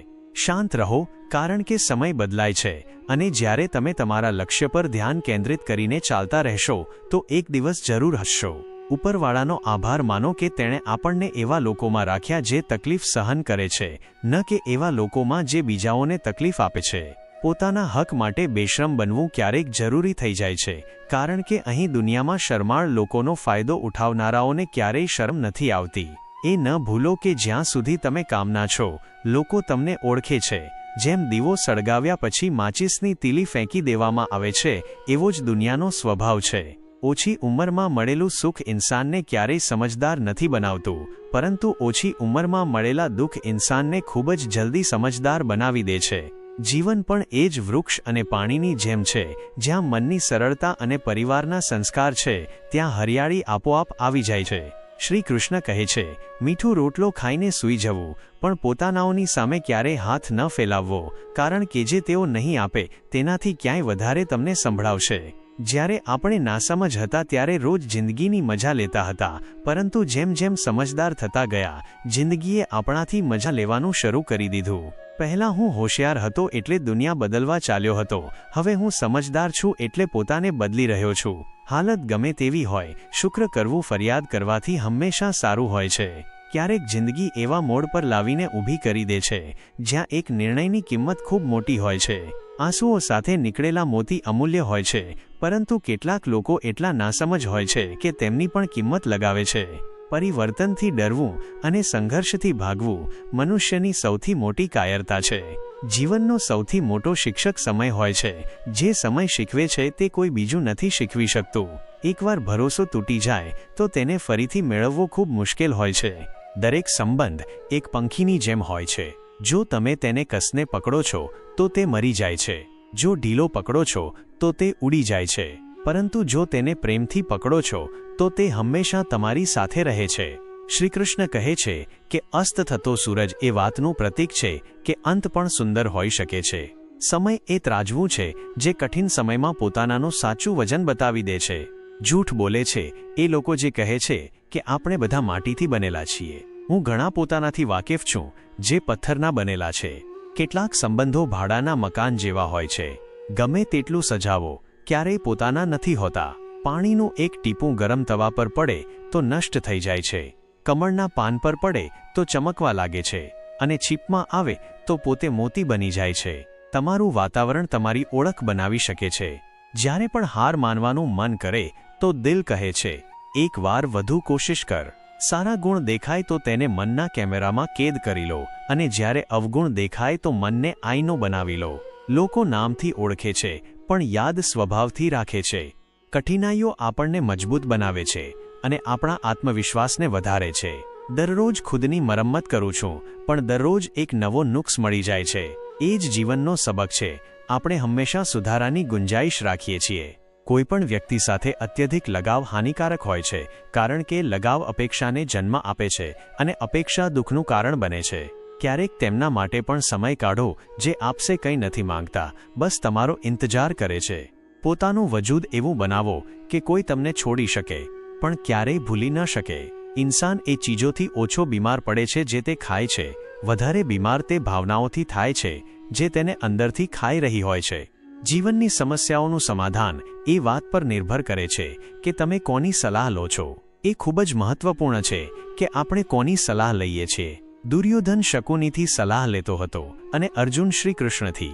[SPEAKER 1] શાંત રહો, કારણ કે સમય બદલાય છે અને જ્યારે તમે તમારા લક્ષ્ય પર ધ્યાન કેન્દ્રિત કરીને ચાલતા રહેશો, તો એક દિવસ જરૂર હસશો. ઉપરવાળાનો આભાર માનો કે તેણે આપણને એવા લોકોમાં રાખ્યા જે તકલીફ સહન કરે છે, ન કે એવા લોકોમાં જે બીજાઓને તકલીફ આપે છે. પોતાના હક માટે બેશરમ બનવું ક્યારેક જરૂરી થઈ જાય છે, કારણ કે અહીં દુનિયામાં શરમાળ લોકોનો ફાયદો ઉઠાવનારાઓને ક્યારેય શરમ નથી આવતી. એ ન ભૂલો કે જ્યાં સુધી તમે કામના છો, લોકો તમને ઓળખે છે. જેમ દીવો સળગાવ્યા પછી માચિસની તીલી ફેંકી દેવામાં આવે છે, એવો જ દુનિયાનો સ્વભાવ છે. ઓછી ઉંમરમાં મળેલું સુખ ઇન્સાનને ક્યારેય સમજદાર નથી બનાવતું, પરંતુ ઓછી ઉંમરમાં મળેલા દુઃખ ઇન્સાનને ખૂબ જ જલ્દી સમજદાર બનાવી દે છે. જીવન પણ એ જ વૃક્ષ અને પાણીની જેમ છે, જ્યાં મનની સરળતા અને પરિવારના સંસ્કાર છે, ત્યાં હરિયાળી આપોઆપ આવી જાય છે. શ્રી કૃષ્ણ કહે છે, મીઠું રોટલો ખાઈને સૂઈ જવું, પણ પોતાનાઓની સામે ક્યારેય હાથ ન ફેલાવવો, કારણ કે જે તેઓ નહીં આપે તેનાથી ક્યાંય વધારે તમને સંભળાવશે. જ્યારે આપણે નાસમજ હતા ત્યારે રોજ જિંદગીની મજા લેતા હતા, પરંતુ જેમ જેમ સમજદાર થતા ગયા, જિંદગીએ આપણાથી મજા લેવાનું શરૂ કરી દીધું. પહેલાં હું હોશિયાર હતો એટલે દુનિયા બદલવા ચાલ્યો હતો, હવે હું સમજદાર છું એટલે પોતાને બદલી રહ્યો છું. હાલત ગમે તેવી હોય, શુક્ર કરવું ફરિયાદ કરવાથી હંમેશા સારું હોય છે. ક્યારેક જિંદગી એવા મોડ પર લાવીને ઊભી કરી દે છે, જ્યાં એક નિર્ણયની કિંમત ખૂબ મોટી હોય છે. આંસુઓ સાથે નીકળેલા મોતી અમૂલ્ય હોય છે, પરંતુ કેટલાક લોકો એટલા નાસમજ હોય છે કે તેમની પણ કિંમત લગાવે છે. પરિવર્તનથી ડરવું અને સંઘર્ષથી ભાગવું મનુષ્યની સૌથી મોટી કાયરતા છે. જીવનનો સૌથી મોટો શિક્ષક સમય હોય છે. જે સમય શીખવે છે તે કોઈ બીજું નથી શીખવી શકતું. એકવાર ભરોસો તૂટી જાય તો તેને ફરીથી મેળવવો ખૂબ મુશ્કેલ હોય છે. દરેક સંબંધ એક પંખીની જેમ હોય છે. જો તમે તેને કસને પકડો છો તો તે મરી જાય છે, જો ઢીલો પકડો છો તો તે ઉડી જાય છે, પરંતુ જો તેને પ્રેમથી પકડો છો તો તે હંમેશા તમારી સાથે રહે છે. શ્રી કૃષ્ણ કહે છે કે અસ્ત થતો સૂરજ એ વાતનું પ્રતીક છે કે અંત પણ સુંદર હોઈ શકે છે. સમય એ ત્રાજવું છે જે કઠિન સમયમાં પોતાનાનું સાચું વજન બતાવી દે છે. જૂઠ બોલે છે એ લોકો જે કહે છે કે આપણે બધા માટીથી બનેલા છીએ. હું ઘણા પોતાનાથી વાકેફ છું જે પથ્થરના બનેલા છે. કેટલાક સંબંધો ભાડાના મકાન જેવા હોય છે. ગમે તેટલું સજાવો ક્યારેય પોતાના નથી હોતા. પાણીનું એક ટીપું ગરમ તવા પર પડે તો નષ્ટ થઈ જાય છે. કમળના પાન પર પડે તો ચમકવા લાગે છે અને છીપમાં આવે તો પોતે મોતી બની જાય છે. તમારું વાતાવરણ તમારી ઓળખ બનાવી શકે છે. જ્યારે પણ હાર માનવાનું મન કરે તો દિલ કહે છે એકવાર વધુ કોશિશ કર. સારા ગુણ દેખાય તો તેને મનના કેમેરામાં કેદ કરી લો અને જ્યારે અવગુણ દેખાય તો મનને આઈનો બનાવી લો. લોકો નામથી ઓળખે છે પણ યાદ સ્વભાવથી રાખે છે. કઠિનાઈઓ આપણને મજબૂત બનાવે છે અને આપણા આત્મવિશ્વાસને વધારે છે. દરરોજ ખુદની મરમ્મત કરું છું પણ દરરોજ એક નવો નુક્સ મળી જાય છે. એ જ જીવનનો સબક છે. આપણે હંમેશા સુધારાની ગુંજાઈશ રાખીએ છીએ. કોઈપણ વ્યક્તિ સાથે અત્યધિક લગાવ હાનિકારક હોય છે કારણ કે લગાવ અપેક્ષાને જન્મ આપે છે અને અપેક્ષા દુઃખનું કારણ બને છે. ક્યારેક તેમના માટે પણ સમય કાઢો જે આપસે કંઈ નથી માંગતા, બસ તમારો ઇંતજાર કરે છે. પોતાનું વજૂદ એવું બનાવો કે કોઈ તમને છોડી શકે પણ ક્યારેય ભૂલી ન શકે. ઇન્સાન એ ચીજોથી ઓછો બીમાર પડે છે જે તે ખાય છે. વધારે બીમાર તે ભાવનાઓથી થાય છે જે તેને અંદરથી ખાઈ રહી હોય છે. જીવનની સમસ્યાઓનું સમાધાન એ વાત પર નિર્ભર કરે છે કે તમે કોની સલાહ લો છો. એ ખૂબ જ મહત્વપૂર્ણ છે કે આપણે કોની સલાહ લઈએ છીએ. દુર્યોધન શકુનીથી સલાહ લેતો હતો અને અર્જુન શ્રી કૃષ્ણથી.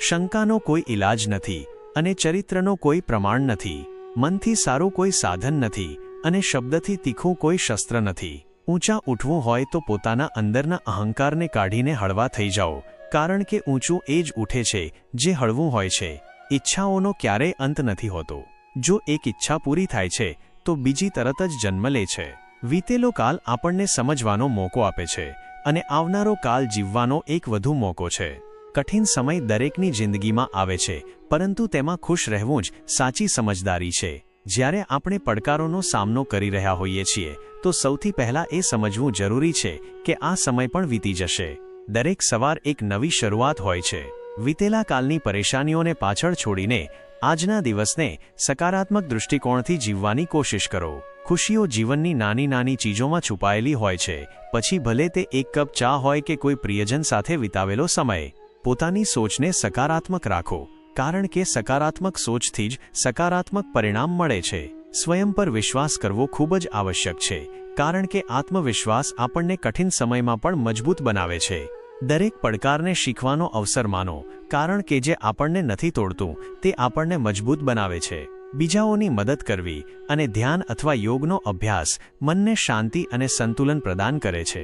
[SPEAKER 1] શંકાનો કોઈ ઇલાજ નથી અને ચરિત્રનો કોઈ પ્રમાણ નથી. મનથી સારું કોઈ સાધન નથી અને શબ્દથી તીખું કોઈ શસ્ત્ર નથી. ઊંચા ઉઠવું હોય તો પોતાના અંદરના અહંકારને કાઢીને હળવા થઈ જાઓ, કારણ કે ઊંચું એ જ ઉઠે છે જે હળવું હોય છે. ઈચ્છાઓનો ક્યારેય અંત નથી હોતો. જો એક ઈચ્છા પૂરી થાય છે તો બીજી તરત જ જન્મ લે છે. વીતેલો કાલ આપણને સમજવાનો મોકો આપે છે અને આવનારો કાલ જીવવાનો એક વધુ મોકો છે. કઠિન સમય દરેકની જિંદગીમાં આવે છે પરંતુ તેમાં ખુશ રહેવું જ સાચી સમજદારી છે. જ્યારે આપણે પડકારોનો સામનો કરી રહ્યા હોઈએ છીએ તો સૌથી પહેલાં એ સમજવું જરૂરી છે કે આ સમય પણ વીતી જશે. દરેક સવાર એક નવી શરૂઆત હોય છે. વીતેલા કાલની પરેશાનીઓને પાછળ છોડીને આજના દિવસને સકારાત્મક દૃષ્ટિકોણથી જીવવાની કોશિશ કરો. ખુશીઓ જીવનની નાની નાની ચીજોમાં છુપાયેલી હોય છે, પછી ભલે તે એક કપ ચા હોય કે કોઈ પ્રિયજન સાથે વિતાવેલો સમય. પોતાની સોચને સકારાત્મક રાખો, કારણ કે સકારાત્મક સોચથી જ સકારાત્મક પરિણામ મળે છે. સ્વયં પર વિશ્વાસ કરવો ખૂબ જ આવશ્યક છે, કારણ કે આત્મવિશ્વાસ આપણને કઠિન સમયમાં પણ મજબૂત બનાવે છે. દરેક પડકારને શીખવાનો અવસર માનો, કારણ કે જે આપણને નથી તોડતું તે આપણને મજબૂત બનાવે છે. બીજાઓની મદદ કરવી અને ધ્યાન અથવા યોગનો અભ્યાસ મનને શાંતિ અને સંતુલન પ્રદાન કરે છે.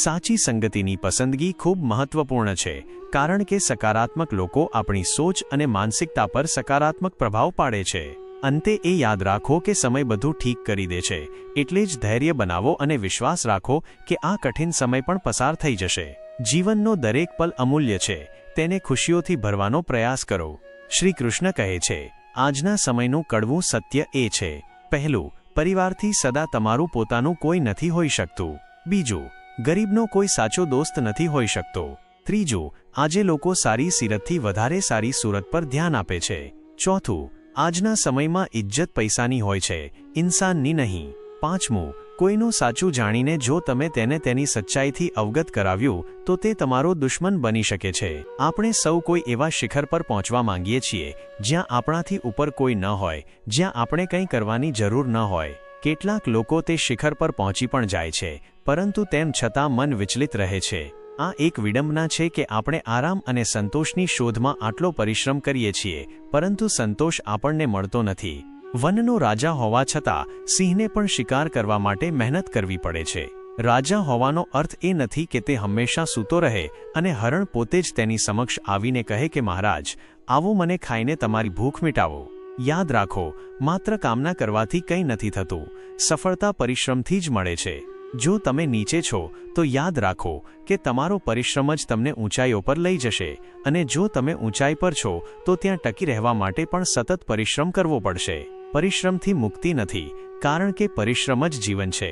[SPEAKER 1] સાચી સંગતિની પસંદગી ખૂબ મહત્વપૂર્ણ છે, કારણ કે સકારાત્મક લોકો આપણી સોચ અને માનસિકતા પર સકારાત્મક પ્રભાવ પાડે છે. અંતે એ યાદ રાખો કે સમય બધું ઠીક કરી દે છે, એટલે જ ધૈર્ય બનાવો અને વિશ્વાસ રાખો કે આ કઠિન સમય પણ પસાર થઈ જશે. જીવનનો દરેક પલ અમૂલ્ય છે, તેને ખુશીઓથી ભરવાનો પ્રયાસ કરો. શ્રી કૃષ્ણ કહે છે, આજના સમયનું કડવું સત્ય એ છે: પહેલું, પરિવારથી સદા તમારું પોતાનું કોઈ નથી હોઈ શકતું. બીજું, ગરીબનો કોઈ સાચો દોસ્ત નથી હોઈ શકતો. ત્રીજું, આજે લોકો સારી સીરતથી વધારે સારી સુરત પર ધ્યાન આપે છે. ચોથું, આજના સમયમાં ઇજ્જત પૈસાની હોય છે, ઇન્સાનની નહીં. પાંચમું, કોઈનું સાચું જાણીને જો તમે તેને તેની સચ્ચાઈથી અવગત કરાવ્યું તો તે તમારો દુશ્મન બની શકે છે. આપણે સૌ કોઈ એવા શિખર પર પહોંચવા માંગીએ છીએ જ્યાં આપણાથી ઉપર કોઈ ન હોય, જ્યાં આપણે કંઈ કરવાની જરૂર ન હોય. કેટલાક લોકો તે શિખર પર પહોંચી પણ જાય છે, પરંતુ તેમ છતાં મન વિચલિત રહે છે. આ એક વિડંબના છે કે આપણે આરામ અને સંતોષની શોધમાં આટલો પરિશ્રમ કરીએ છીએ, પરંતુ સંતોષ આપણને મળતો નથી. વનનો રાજા હોવા છતાં સિંહને પણ શિકાર કરવા માટે મહેનત કરવી પડે છે. રાજા હોવાનો અર્થ એ નથી કે તે હંમેશા સૂતો રહે અને હરણ પોતે જ તેની સમક્ષ આવીને કહે કે મહારાજ, આવો મને ખાઈને તમારી ભૂખ મિટાવો. યાદ રાખો, માત્ર કામના કરવાથી કંઈ નથી થતું. સફળતા પરિશ્રમથી જ મળે છે. જો તમે નીચે છો તો યાદ રાખો કે તમારો પરિશ્રમ જ તમને ઊંચાઈઓ પર લઈ જશે, અને જો તમે ઊંચાઈ પર છો તો ત્યાં ટકી રહેવા માટે પણ સતત પરિશ્રમ કરવો પડશે. પરિશ્રમથી મુક્તિ નથી, કારણ કે પરિશ્રમ જ જીવન છે.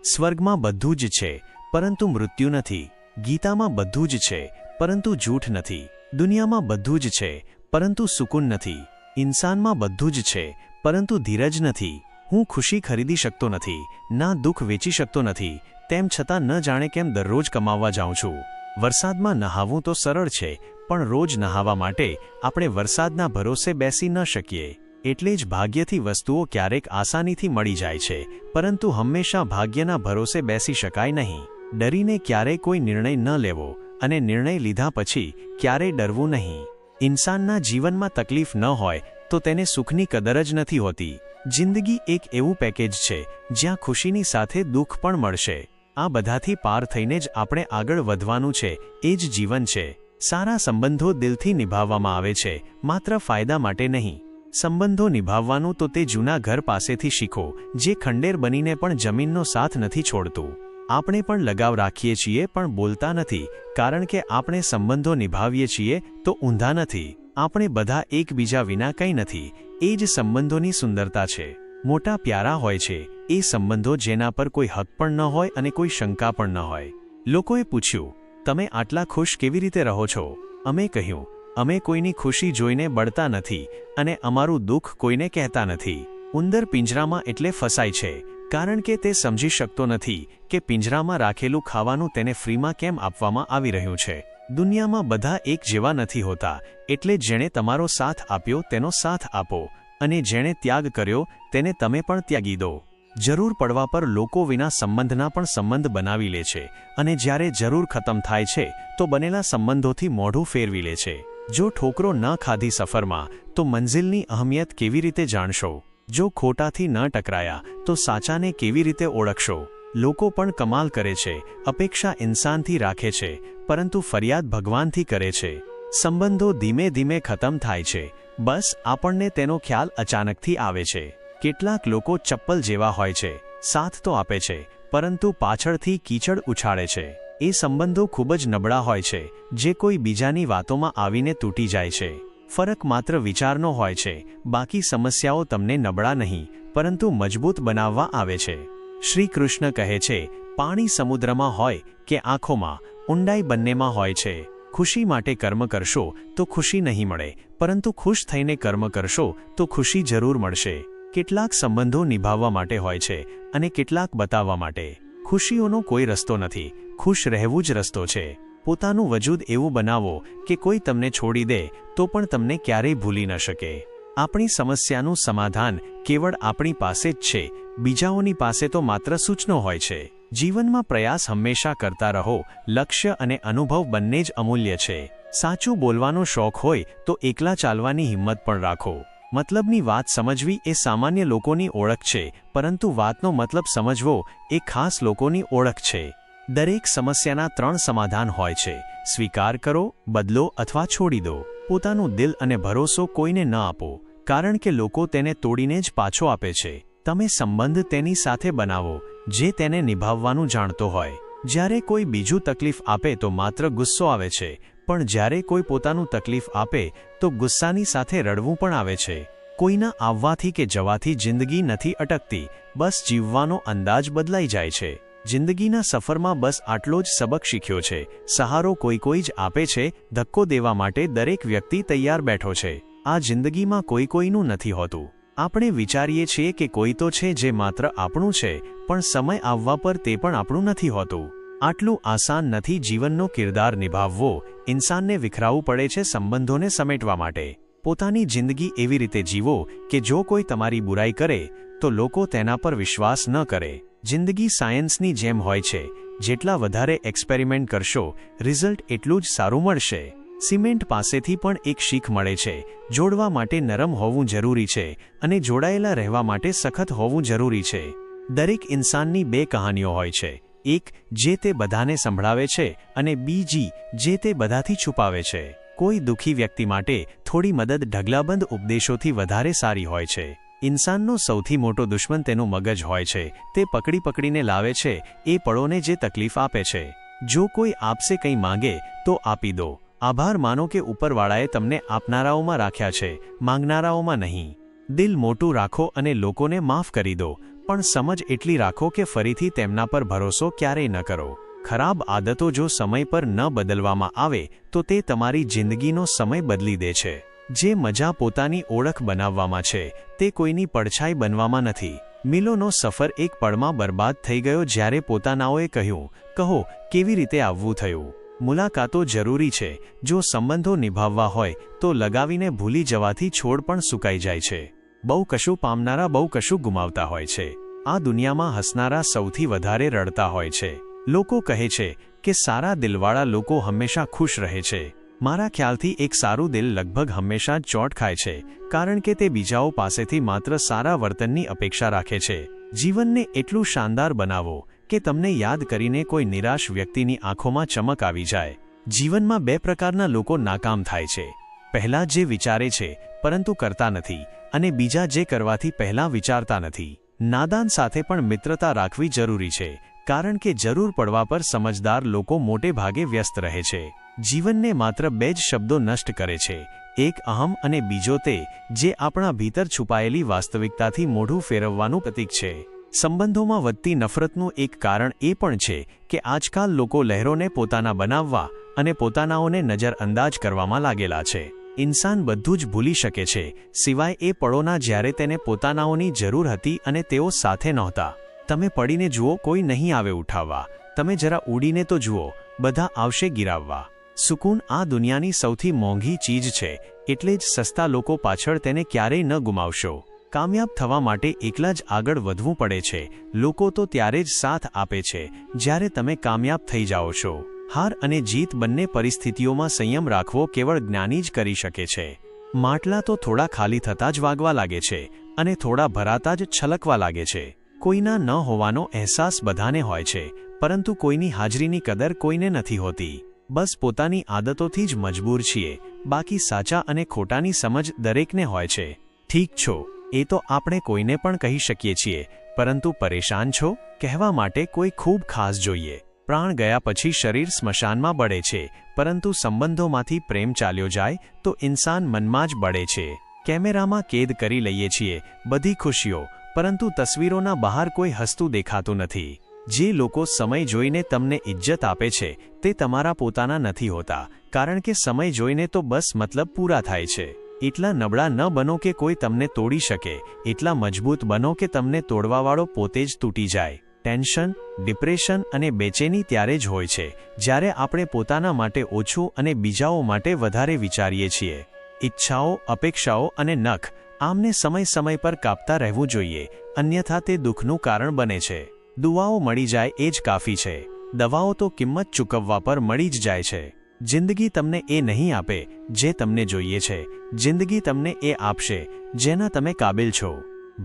[SPEAKER 1] સ્વર્ગમાં બધું જ છે પરંતુ મૃત્યુ નથી. ગીતામાં બધું જ છે પરંતુ જૂઠ નથી. દુનિયામાં બધું જ છે પરંતુ સુકૂન નથી. ઇન્સાનમાં બધું જ છે પરંતુ ધીરજ નથી. હું ખુશી ખરીદી શકતો નથી, ના દુઃખ વેચી શકતો નથી, તેમ છતાં ન જાણે કેમ દરરોજ કમાવવા જાઉં છું. વરસાદમાં નહાવું તો સરળ છે, પણ રોજ નહાવા માટે આપણે વરસાદના ભરોસે બેસી ન શકીએ. એટલે જ ભાગ્યથી વસ્તુઓ ક્યારેક આસાનીથી મળી જાય છે, પરંતુ હંમેશા ભાગ્યના ભરોસે બેસી શકાય નહીં. ડરીને ક્યારેય કોઈ નિર્ણય ન લેવો અને નિર્ણય લીધા પછી ક્યારેય ડરવું નહીં. ઇન્સાનના જીવનમાં તકલીફ ન હોય તો તેને સુખની કદર જ નથી હોતી. જિંદગી એક એવું પેકેજ છે જ્યાં ખુશીની સાથે દુઃખ પણ મળશે. આ બધાથી પાર થઈને જ આપણે આગળ વધવાનું છે. એ જ જીવન છે. સારા સંબંધો દિલથી નિભાવવામાં આવે છે, માત્ર ફાયદા માટે નહીં. સંબંધો નિભાવવાનું તો તે જૂના ઘર પાસેથી શીખો જે ખંડેર બનીને પણ જમીનનો સાથ નથી છોડતું. આપણે પણ લગાવ રાખીએ છીએ પણ બોલતા નથી, કારણ કે આપણે સંબંધો નિભાવીએ છીએ તો ઊંધા નથી. આપણે બધા એકબીજા વિના કંઈ નથી. એ જ સંબંધોની સુંદરતા છે. મોટા પ્યારા હોય છે એ સંબંધો જેના પર કોઈ હક પણ ન હોય અને કોઈ શંકા પણ ન હોય. લોકોએ પૂછ્યું, તમે આટલા ખુશ કેવી રીતે રહો છો? અમે કહ્યું, અમે કોઈની ખુશી જોઈને બળતા નથી અને અમારું દુઃખ કોઈને કહેતા નથી. ઉંદર પિંજરામાં એટલે ફસાય છે કારણ કે તે સમજી શકતો નથી કે પિંજરામાં રાખેલું ખાવાનું તેને ફ્રીમાં કેમ આપવામાં આવી રહ્યું છે. દુનિયામાં બધા એક જેવા નથી હોતા, એટલે જેણે તમારો સાથ આપ્યો તેનો સાથ આપો અને જેણે ત્યાગ કર્યો તેને તમે પણ ત્યાગી દો. જરૂર પડવા પર લોકો વિના સંબંધના પણ સંબંધ બનાવી લે છે અને જ્યારે જરૂર ખતમ થાય છે તો બનેલા સંબંધોથી મોઢું ફેરવી લે છે. જો ઠોકરો ન ખાધી સફરમાં તો મંઝિલની અહમિયત કેવી રીતે જાણશો? જો ખોટાથી ન ટકરાયા તો સાચાને કેવી રીતે ઓળખશો? લોકો પણ કમાલ કરે છે. અપેક્ષા ઇન્સાનથી રાખે છે, પરંતુ ફરિયાદ ભગવાનથી કરે છે. સંબંધો ધીમે ધીમે ખતમ થાય છે, બસ આપણને તેનો ખ્યાલ અચાનકથી આવે છે. કેટલાક લોકો ચપ્પલ જેવા હોય છે, સાથ તો આપે છે પરંતુ પાછળથી કીચડ ઉછાળે છે. એ સંબંધો ખૂબ જ નબળા હોય છે જે કોઈ બીજાની વાતોમાં આવીને તૂટી જાય છે. ફરક માત્ર વિચારનો હોય છે, બાકી સમસ્યાઓ તમને નબળા નહીં પરંતુ મજબૂત બનાવવા આવે છે. શ્રી કૃષ્ણ કહે છે, પાણી સમુદ્રમાં હોય કે આંખોમાં, ઊંડાઈ બંનેમાં હોય છે. ખુશી માટે કર્મ કરશો તો ખુશી નહીં મળે, પરંતુ ખુશ થઈને કર્મ કરશો તો ખુશી જરૂર મળશે. કેટલાક સંબંધો નિભાવવા માટે હોય છે અને કેટલાક બતાવવા માટે. ખુશીઓનો કોઈ રસ્તો નથી, ખુશ રહેવું જ રસ્તો છે. પોતાનું વજૂદ એવું બનાવો કે કોઈ તમને છોડી દે તો પણ તમને ક્યારેય ભૂલી ન શકે. આપણી સમસ્યાનું સમાધાન કેવળ આપણી પાસે જ છે, બીજાઓની પાસે તો માત્ર સૂચનો હોય છે. જીવનમાં પ્રયાસ હંમેશા કરતા રહો. લક્ષ્ય અને અનુભવ બંને જ અમૂલ્ય છે. સાચું બોલવાનો શોખ હોય તો એકલા ચાલવાની હિંમત પણ રાખો. મતલબની વાત સમજવી એ સામાન્ય લોકોની ઓળખ છે, પરંતુ વાતનો મતલબ સમજવો એ ખાસ લોકોની ઓળખ છે. દરેક સમસ્યાના 3 સમાધાન હોય છે: સ્વીકાર કરો, બદલો અથવા છોડી દો. પોતાનું દિલ અને ભરોસો કોઈને ન આપો, કારણ કે લોકો તેને તોડીને જ પાછો આપે છે. તમે સંબંધ તેની સાથે બનાવો જે તેને નિભાવવાનું જાણતો હોય. જ્યારે કોઈ બીજું તકલીફ આપે તો માત્ર ગુસ્સો આવે છે, પણ જ્યારે કોઈ પોતાનું તકલીફ આપે તો ગુસ્સાની સાથે રડવું પણ આવે છે. કોઈના આવવાથી કે જવાથી જિંદગી નથી અટકતી, બસ જીવવાનો અંદાજ બદલાઈ જાય છે. જિંદગીના સફરમાં બસ આટલો જ સબક શીખ્યો છે. સહારો કોઈ જ આપે છે, ધક્કો દેવા માટે દરેક વ્યક્તિ તૈયાર બેઠો છે. આ જિંદગીમાં કોઈનું નથી હોતું. આપણે વિચારીએ છીએ કે કોઈ તો છે જે માત્ર આપણું છે, પણ સમય આવવા પર તે પણ આપણું નથી હોતું. આટલું આસાન નથી જીવનનો કિરદાર નિભાવવો. ઇન્સાનને વિખરાવવું પડે છે સંબંધોને સમેટવા માટે. પોતાની જિંદગી એવી રીતે જીવો કે જો કોઈ તમારી બુરાઈ કરે તો લોકો તેના પર વિશ્વાસ ન કરે. જિંદગી સાયન્સની જેમ હોય છે, જેટલા વધારે એક્સપેરિમેન્ટ કરશો રિઝલ્ટ એટલું જ સારું મળશે. સિમેન્ટ પાસેથી પણ એક શીખ મળે છે: જોડવા માટે નરમ હોવું જરૂરી છે અને જોડાયેલા રહેવા માટે સખત હોવું જરૂરી છે. દરેક ઇન્સાનની 2 કહાનીઓ હોય છે, એક જે તે બધાને સંભળાવે છે અને બીજી જે તે બધાથી છુપાવે છે. કોઈ દુઃખી વ્યક્તિ માટે થોડી મદદ ઢગલાબંધ ઉપદેશોથી વધારે સારી હોય છે. ઇન્સાનનો સૌથી મોટો દુશ્મન તેનું મગજ હોય છે. તે પકડીને લાવે છે એ પળોને જે તકલીફ આપે છે. જો કોઈ આપસે કંઈ માંગે તો આપી દો. આભાર માનો કે ઉપરવાળાએ તમને આપનારાઓમાં રાખ્યા છે, માંગનારાઓમાં નહીં. દિલ મોટું રાખો અને લોકોને માફ કરી દો, પણ સમજ એટલી રાખો કે ફરીથી તેમના પર ભરોસો ક્યારેય ન કરો. ખરાબ આદતો જો સમય પર ન બદલવામાં આવે તો તે તમારી જિંદગીનો સમય બદલી દે છે. જે મજા પોતાની ઓળખ બનાવવામાં છે તે કોઈની પડછાઈ બનવામાં નથી. મિલોનો સફર એક પળમાં બરબાદ થઈ ગયો જ્યારે પોતાનાઓએ કહ્યું, કહો, કેવી રીતે આવવું થયું? મુલાકાતો જરૂરી છે. જો સંબંધો નિભાવવા હોય તો લગાવીને ભૂલી જવાથી છોડ પણ સુકાઈ જાય છે. બહુ કશું પામનારા બહુ કશું ગુમાવતા હોય છે. આ દુનિયામાં હસનારા સૌથી વધારે રડતા હોય છે. લોકો કહે છે કે સારા દિલવાળા લોકો હંમેશા ખુશ રહે છે. મારા ખ્યાલથી એક સારું દિલ લગભગ હંમેશા જ ચોટ ખાય છે, કારણ કે તે બીજાઓ પાસેથી માત્ર સારા વર્તનની અપેક્ષા રાખે છે. જીવનને એટલું શાનદાર બનાવો કે તમને યાદ કરીને કોઈ નિરાશ વ્યક્તિની આંખોમાં ચમક આવી જાય. જીવનમાં બે પ્રકારના લોકો નાકામ થાય છે. પહેલા જે વિચારે છે પરંતુ કરતા નથી, અને બીજા જે કરવાથી પહેલાં વિચારતા નથી. નાદાન સાથે પણ મિત્રતા રાખવી જરૂરી છે, કારણ કે જરૂર પડવા પર સમજદાર લોકો મોટે ભાગે વ્યસ્ત રહે છે. જીવનને માત્ર બે જ શબ્દો નષ્ટ કરે છે, એક અહમ અને બીજો તે જે આપણા ભીતર છુપાયેલી વાસ્તવિકતાથી મોઢું ફેરવવાનું પ્રતીક છે. સંબંધોમાં વધતી નફરતનું એક કારણ એ પણ છે કે આજકાલ લોકો લહેરોને પોતાના બનાવવા અને પોતાનાઓને નજરઅંદાજ કરવામાં લાગેલા છે. ઇન્સાન બધું જ ભૂલી શકે છે, સિવાય એ પળોના જ્યારે તેને પોતાનાઓની જરૂર હતી અને તેઓ સાથે નહોતા. તમે પડીને જુઓ, કોઈ નહીં આવે ઉઠાવવા. તમે જરા ઉડીને તો જુઓ, બધા આવશે ગિરાવવા. સુકૂન આ દુનિયાની સૌથી મોંઘી ચીજ છે, એટલે જ સસ્તા લોકો પાછળ તેને ક્યારેય ન ગુમાવશો. કામયાબ થવા માટે એકલા જ આગળ વધવું પડે છે. લોકો તો ત્યારે જ સાથ આપે છે જ્યારે તમે કામયાબ થઈ જાઓ છો. હાર અને જીત બંને પરિસ્થિતિઓમાં સંયમ રાખવો કેવળ જ્ઞાની જ કરી શકે છે. માટલા તો થોડા ખાલી થતાં જ વાગવા લાગે છે અને થોડા ભરાતા જ છલકવા લાગે છે. કોઈના ન હોવાનો અહેસાસ બધાને હોય છે, પરંતુ કોઈની હાજરીની કદર કોઈને નથી હોતી. બસ પોતાની આદતોથી જ મજબૂર છીએ, બાકી સાચા અને ખોટાની સમજ દરેકને હોય છે. ઠીક છો, એ તો આપણે કોઈને પણ કહી શકીએ છીએ, પરંતુ પરેશાન છો કહેવા માટે કોઈ ખૂબ ખાસ જોઈએ. પ્રાણ ગયા પછી શરીર સ્મશાનમાં બળે છે, પરંતુ સંબંધોમાંથી પ્રેમ ચાલ્યો જાય તો ઇન્સાન મનમાં જ બળે છે. કેમેરામાં કેદ કરી લઈએ છીએ બધી ખુશીઓ, પરંતુ તસવીરોના બહાર કોઈ હસતું દેખાતું નથી. જે લોકો સમય જોઈને તમને ઇજ્જત આપે છે તે તમારા પોતાના નથી હોતા, કારણ કે સમય જોઈને તો બસ મતલબ પૂરા થાય છે. એટલા નબળા ન બનો કે કોઈ તમને તોડી શકે, એટલા મજબૂત બનો કે તમને તોડવાવાળો પોતે જ તૂટી જાય. ટેન્શન, ડિપ્રેશન અને બેચેની ત્યારે જ હોય છે જ્યારે આપણે પોતાના માટે ઓછું અને બીજાઓ માટે વધારે વિચારીએ છીએ. ઈચ્છાઓ, અપેક્ષાઓ અને નખ આમને સમય પર કાપતા રહેવું જોઈએ, અન્યથા તે દુઃખનું કારણ બને છે. દુઆઓ મળી જાય એ જ કાફી છે. દવાઓ તો કિંમત ચૂકવવા પર મળી જ જાય છે. જિંદગી તમને એ નહીં આપે જે તમને જોઈએ છે, જિંદગી તમને એ આપશે જેના તમે કાબિલ છો.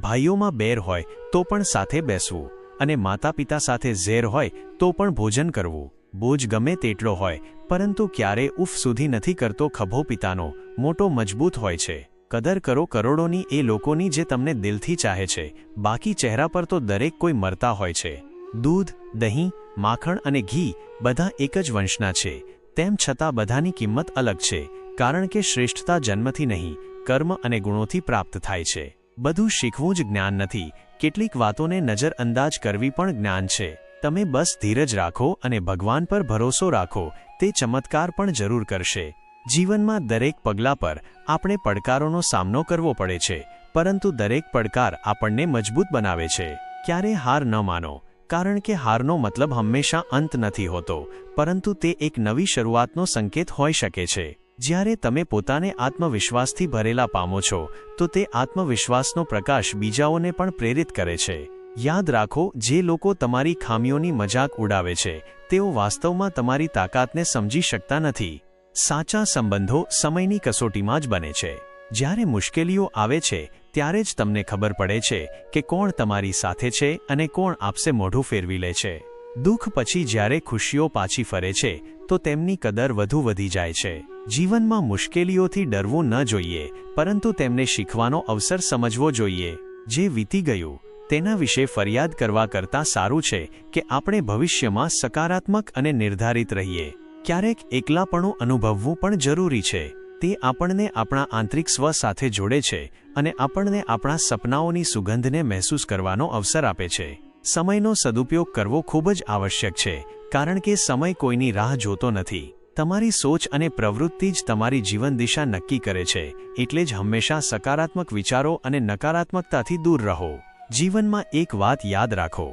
[SPEAKER 1] ભાઈઓમાં બેર હોય તો પણ સાથે બેસવું, અને માતા પિતા સાથે ઝેર હોય તો પણ ભોજન કરવું. બોજ ગમે તેટલો હોય, પરંતુ ક્યારે ઉફ સુધી નથી કરતો ખભો પિતાનો મોટો મજબૂત હોય છે. કદર કરો કરોડોની એ લોકોની જે તમને દિલથી ચાહે છે, બાકી ચહેરા પર તો દરેક કોઈ મરતા હોય છે. દૂધ, દહીં, માખણ અને ઘી બધા એક જ વંશના છે, તેમ છતાં બધાની કિંમત અલગ છે, કારણ કે શ્રેષ્ઠતા જન્મથી નહીં, કર્મ અને ગુણોથી પ્રાપ્ત થાય છે. બધું શીખવું જ જ્ઞાન નથી, કેટલીક વાતોને નજરઅંદાજ કરવી પણ જ્ઞાન છે. તમે બસ ધીરજ રાખો અને ભગવાન પર ભરોસો રાખો, તે ચમત્કાર પણ જરૂર કરશે. જીવનમાં દરેક પગલા પર આપણે પડકારોનો સામનો કરવો પડે છે, પરંતુ દરેક પડકાર આપણને મજબૂત બનાવે છે. ક્યારે હાર ન માનો, કારણ કે હારનો મતલબ હંમેશા અંત નથી હોતો, પરંતુ તે એક નવી શરૂઆતનો સંકેત હોઈ શકે છે. જ્યારે તમે પોતાને આત્મવિશ્વાસથી ભરેલા પામો છો તો તે આત્મવિશ્વાસનો પ્રકાશ બીજાઓને પણ પ્રેરિત કરે છે. યાદ રાખો, જે લોકો તમારી ખામીઓની મજાક ઉડાવે છે તેઓ વાસ્તવમાં તમારી તાકાતને સમજી શકતા નથી. સાચા સંબંધો સમયની કસોટીમાં જ બને છે. જ્યારે મુશ્કેલીઓ આવે છે ત્યારે જ તમને ખબર પડે છે કે કોણ તમારી સાથે છે અને કોણ આપસે મોઢું ફેરવી લે છે. દુઃખ પછી જ્યારે ખુશીઓ પાછી ફરે છે તો તેમની કદર વધુ વધી જાય છે. જીવનમાં મુશ્કેલીઓથી ડરવું ન જોઈએ, પરંતુ તેમને શીખવાનો અવસર સમજવો જોઈએ. જે વીતી ગયું તેના વિશે ફરિયાદ કરવા કરતાં સારું છે કે આપણે ભવિષ્યમાં સકારાત્મક અને નિર્ધારિત રહીએ. ક્યારેક એકલાપણું અનુભવવું પણ જરૂરી છે. તે આપણને આપણા આંતરિક સ્વ સાથે જોડે છે અને આપણને આપણા સપનાઓની સુગંધને મહેસૂસ કરવાનો અવસર આપે છે. સમયનો સદુપયોગ કરવો ખૂબ જ આવશ્યક છે, કારણ કે સમય કોઈની રાહ જોતો નથી. તમારી સોચ અને પ્રવૃત્તિ જ તમારી જીવન દિશા નક્કી કરે છે, એટલે જ હંમેશા સકારાત્મક વિચારો અને નકારાત્મકતાથી દૂર રહો. જીવનમાં એક વાત યાદ રાખો,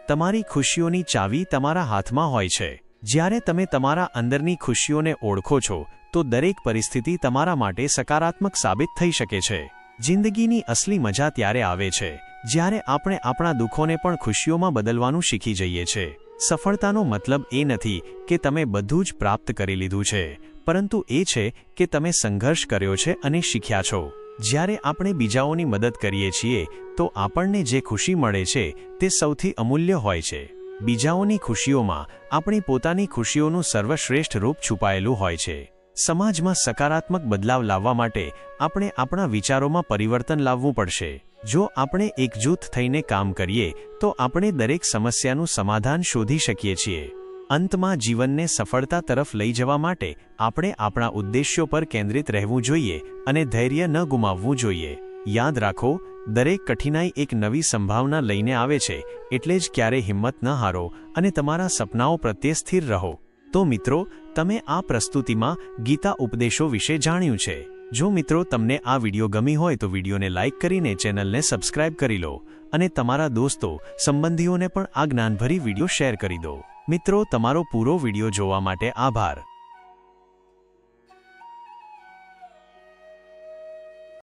[SPEAKER 1] તમારી ખુશીઓની ચાવી તમારા હાથમાં હોય છે. જ્યારે તમે તમારા અંદરની ખુશીઓને ઓળખો છો તો દરેક પરિસ્થિતિ તમારા માટે સકારાત્મક સાબિત થઈ શકે છે. જિંદગીની અસલી મજા ત્યારે આવે છે જ્યારે આપણે આપણા દુઃખોને પણ ખુશીઓમાં બદલવાનું શીખી જઈએ છીએ. સફળતાનો મતલબ એ નથી કે તમે બધું જ પ્રાપ્ત કરી લીધું છે, પરંતુ એ છે કે તમે સંઘર્ષ કર્યો છે અને શીખ્યા છો. જ્યારે આપણે બીજાઓની મદદ કરીએ છીએ તો આપણને જે ખુશી મળે છે તે સૌથી અમૂલ્ય હોય છે. બીજાઓની ખુશીઓમાં આપણી પોતાની ખુશીઓનું સર્વશ્રેષ્ઠ રૂપ છુપાયેલું હોય છે. સમાજમાં સકારાત્મક બદલાવ લાવવા માટે આપણે આપણા વિચારોમાં પરિવર્તન લાવવું પડશે. જો આપણે એકજૂથ થઈને કામ કરીએ તો આપણે દરેક સમસ્યાનું સમાધાન શોધી શકીએ છીએ. અંતમાં જીવનને સફળતા તરફ લઈ જવા માટે આપણે આપણા ઉદ્દેશ્યો પર કેન્દ્રિત રહેવું જોઈએ અને ધૈર્ય ન ગુમાવવું જોઈએ. યાદ રાખો, દરેક કઠિનાઈ એક નવી સંભાવના લઈને આવે છે, એટલે જ ક્યારેય હિંમત ન હારો અને તમારા સપનાઓ પ્રત્યે સ્થિર રહો. તો મિત્રો, તમે આ પ્રસ્તુતિમાં ગીતા ઉપદેશો વિશે જાણ્યું છે. જો મિત્રો તમને આ વિડીયો ગમી હોય તો વિડીયોને લાઇક કરીને ચેનલને સબસ્ક્રાઇબ કરી લો અને તમારા દોસ્તો, સંબંધીઓને પણ આ જ્ઞાનભરી વિડીયો શેર કરી દો. મિત્રો, તમારો પૂરો વિડીયો જોવા માટે આભાર.